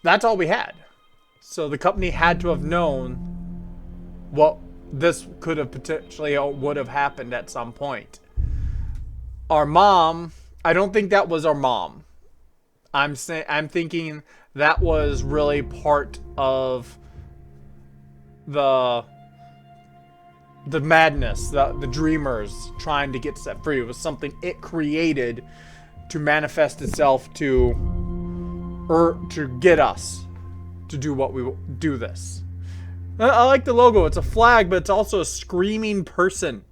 that's all we had. So the company had to have known what this could have potentially would have happened at some point. Our mom, I don't think that was our mom. I'm thinking that was really part of the madness, the dreamers trying to get set free. It was something it created to manifest itself to get us to do what we do this. I like the logo. It's a flag, but it's also a screaming person.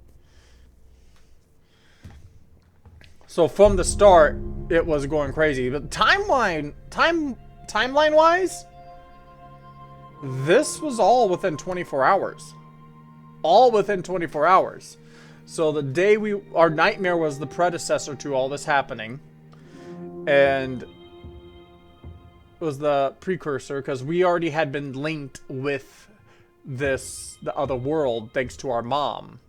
So from the start, it was going crazy. But timeline-wise, this was all within 24 hours. All within 24 hours. So the day our nightmare was the predecessor to all this happening. And it was the precursor, because we already had been linked with the other world thanks to our mom.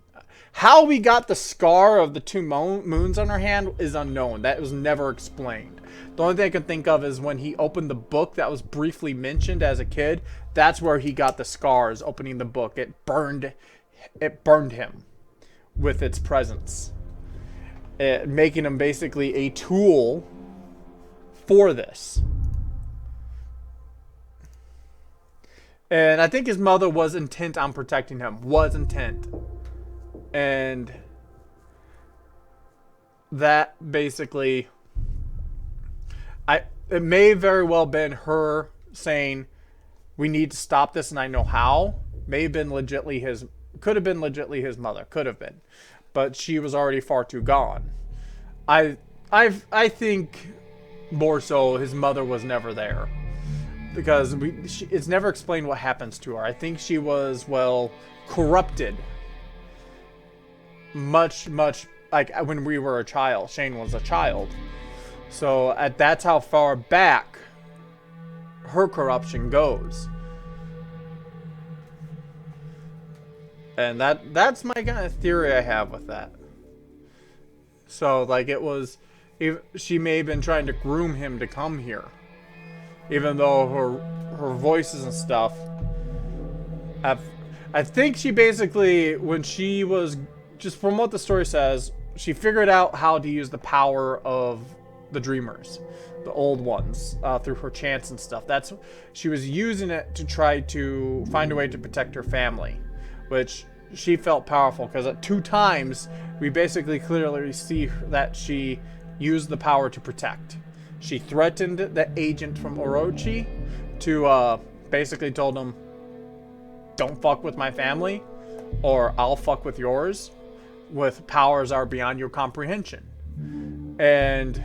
How we got the scar of the two moons on our hand is unknown. That was never explained. The only thing I can think of is when he opened the book that was briefly mentioned as a kid. That's where he got the scars, opening the book. It burned him with its presence, making him basically a tool for this. And I think his mother was intent on protecting him. Was intent. And that basically, it may very well been her saying, we need to stop this and I know how. May have been legitly could have been legitly his mother. Could have been. But she was already far too gone. I think more so his mother was never there. Because it's never explained what happens to her. I think she was, well, corrupted. Much like when we were a child. Shane was a child. So that's how far back her corruption goes. And that's my kind of theory I have with that. So like she may have been trying to groom him to come here. Even though her voices and stuff, I think she basically, when she was, just from what the story says, she figured out how to use the power of the Dreamers, the old ones, through her chants and stuff. She was using it to try to find a way to protect her family, which she felt powerful, because at 2 times, we basically clearly see that she used the power to protect. She threatened the agent from Orochi to basically told him, don't fuck with my family or I'll fuck with yours, with powers are beyond your comprehension. And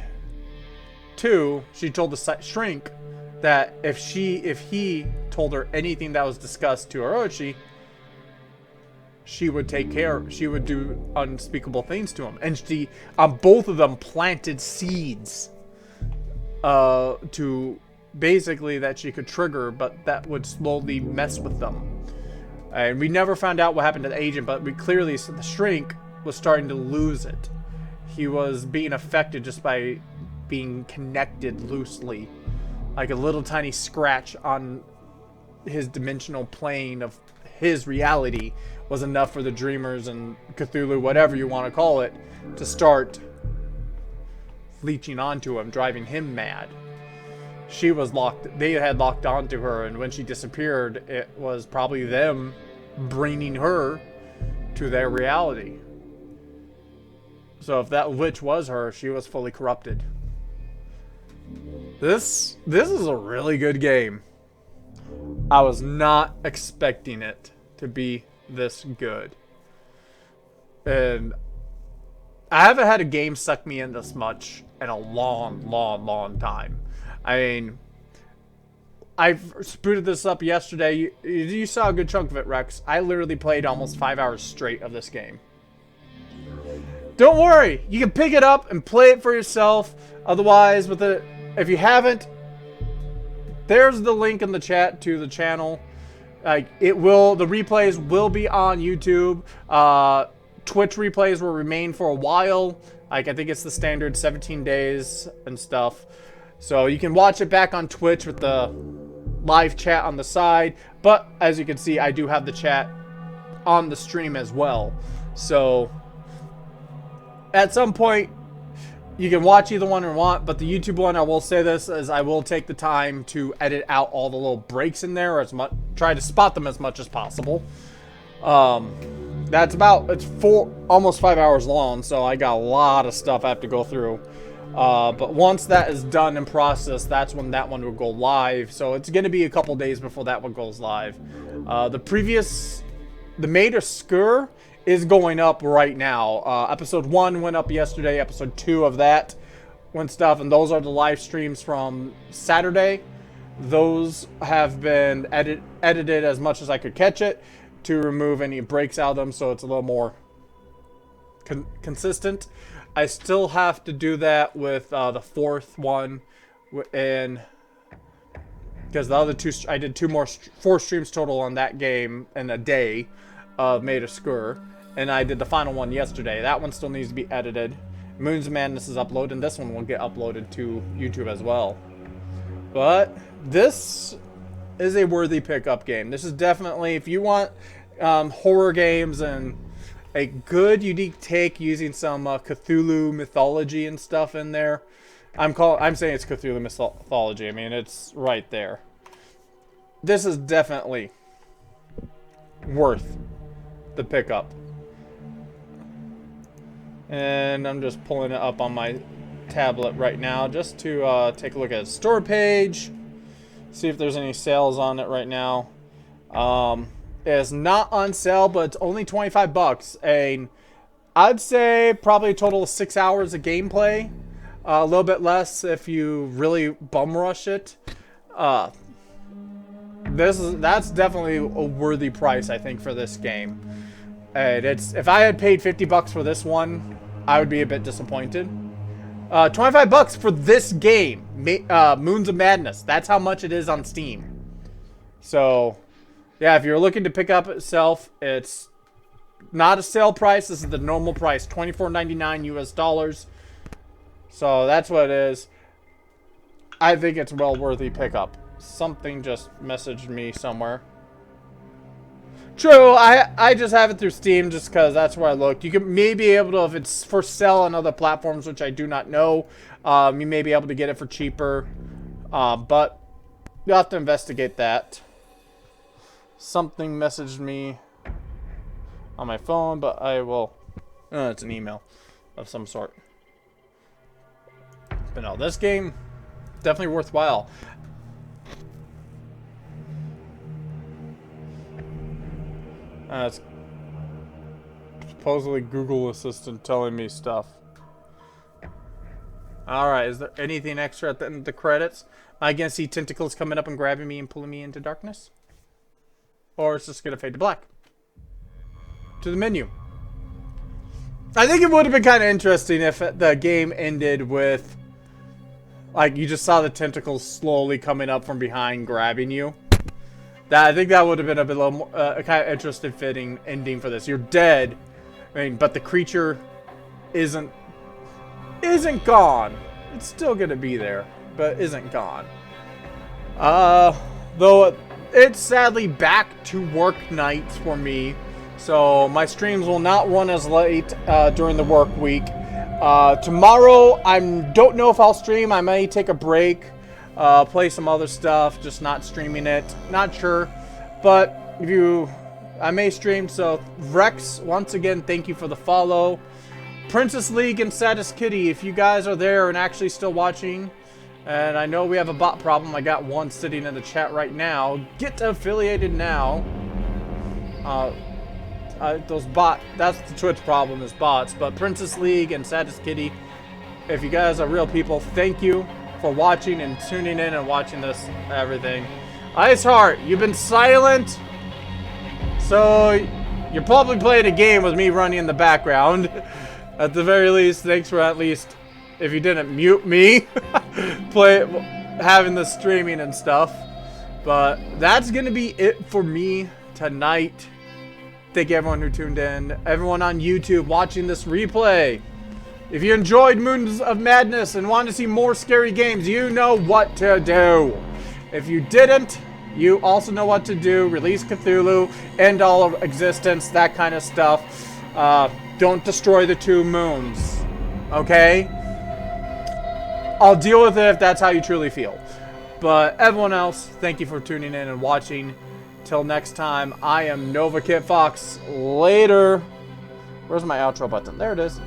2, she told the shrink that if he told her anything that was discussed to Orochi, she would she would do unspeakable things to him. And she, on both of them, planted seeds to basically that she could trigger, but that would slowly mess with them. And we never found out what happened to the agent, but we clearly saw the shrink was starting to lose it. He was being affected just by being connected loosely, like a little tiny scratch on his dimensional plane of his reality was enough for the Dreamers and Cthulhu, whatever you want to call it, to start leeching onto him, driving him mad. She was they had locked onto her, and when she disappeared, it was probably them bringing her to their reality. So if that witch was her, she was fully corrupted. This is a really good game. I was not expecting it to be this good. And I haven't had a game suck me in this much in a long time. I mean, I booted this up yesterday. You saw a good chunk of it, Rex. I literally played almost 5 hours straight of this game. Don't worry, you can pick it up and play it for yourself. Otherwise, if you haven't, there's the link in the chat to the channel. The replays will be on YouTube. Twitch replays will remain for a while. I think it's the standard 17 days and stuff. So you can watch it back on Twitch with the live chat on the side. But as you can see, I do have the chat on the stream as well. So at some point, you can watch either one you want, but the YouTube one, I will say this, is I will take the time to edit out all the little breaks in there, or try to spot them as much as possible. It's almost 5 hours long, so I got a lot of stuff I have to go through. But once that is done and processed, that's when that one will go live. So it's going to be a couple days before that one goes live. The Maid of Sker is going up right now. Episode 1 went up yesterday. Episode 2 of that went stuff, and those are the live streams from Saturday. Those have been edited as much as I could catch it to remove any breaks out of them, so it's a little more consistent. I still have to do that with the 4th one, and because the other 2, I did 4 streams total on that game in a day of Maid of Sker. And I did the final one yesterday. That one still needs to be edited. Moons of Madness is uploaded, and this one will get uploaded to YouTube as well. But this is a worthy pickup game. This is definitely, if you want horror games and a good, unique take using some Cthulhu mythology and stuff in there. I'm saying it's Cthulhu mythology. I mean, it's right there. This is definitely worth the pickup. And I'm just pulling it up on my tablet right now just to take a look at the store page, see if there's any sales on it right now. It is not on sale, but it's only 25 bucks. And I'd say probably a total of 6 hours of gameplay. A little bit less if you really bum rush it. That's definitely a worthy price, I think, for this game. And if I had paid 50 bucks for this one, I would be a bit disappointed. 25 bucks for this game, Moons of Madness. That's how much it is on Steam. So, yeah, if you're looking to pick up itself, it's not a sale price. This is the normal price, $24.99 US dollars. So that's what it is. I think it's well worthy pickup. Something just messaged me somewhere. True, I just have it through Steam just because that's where I looked. You can maybe be able to, if it's for sale on other platforms, which I do not know, you may be able to get it for cheaper. But you'll have to investigate that. Something messaged me on my phone, but I will... it's an email of some sort. But no, this game, definitely worthwhile. It's supposedly Google Assistant telling me stuff. Alright, is there anything extra at the end of the credits? Am I gonna see tentacles coming up and grabbing me and pulling me into darkness? Or it's just gonna fade to black? To the menu. I think it would have been kind of interesting if the game ended with, like, you just saw the tentacles slowly coming up from behind grabbing you. I think that would have been a bit more, kind of interesting, fitting ending for this. You're dead, I mean, but the creature isn't gone. It's still gonna be there, but isn't gone. Though it's sadly back to work nights for me, so my streams will not run as late during the work week. Tomorrow, I don't know if I'll stream. I may take a break. Play some other stuff, just not streaming it. Not sure, but I may stream. So Rex, once again, thank you for the follow. Princess League and Saddest Kitty, if you guys are there and actually still watching, and I know we have a bot problem. I got one sitting in the chat right now. Get affiliated now. That's the Twitch problem, is bots. But Princess League and Saddest Kitty, if you guys are real people, thank you for watching and tuning in and watching this everything. Iceheart, you've been silent, so you're probably playing a game with me running in the background. At the very least, thanks for at least, if you didn't mute me, having the streaming and stuff. But that's gonna be it for me tonight. Thank you everyone who tuned in, everyone on YouTube watching this replay. If you enjoyed Moons of Madness and want to see more scary games, you know what to do. If you didn't, you also know what to do. Release Cthulhu, end all of existence, that kind of stuff. Don't destroy the 2 moons. Okay? I'll deal with it if that's how you truly feel. But everyone else, thank you for tuning in and watching. Till next time, I am Nova Kit Fox. Later. Where's my outro button? There it is.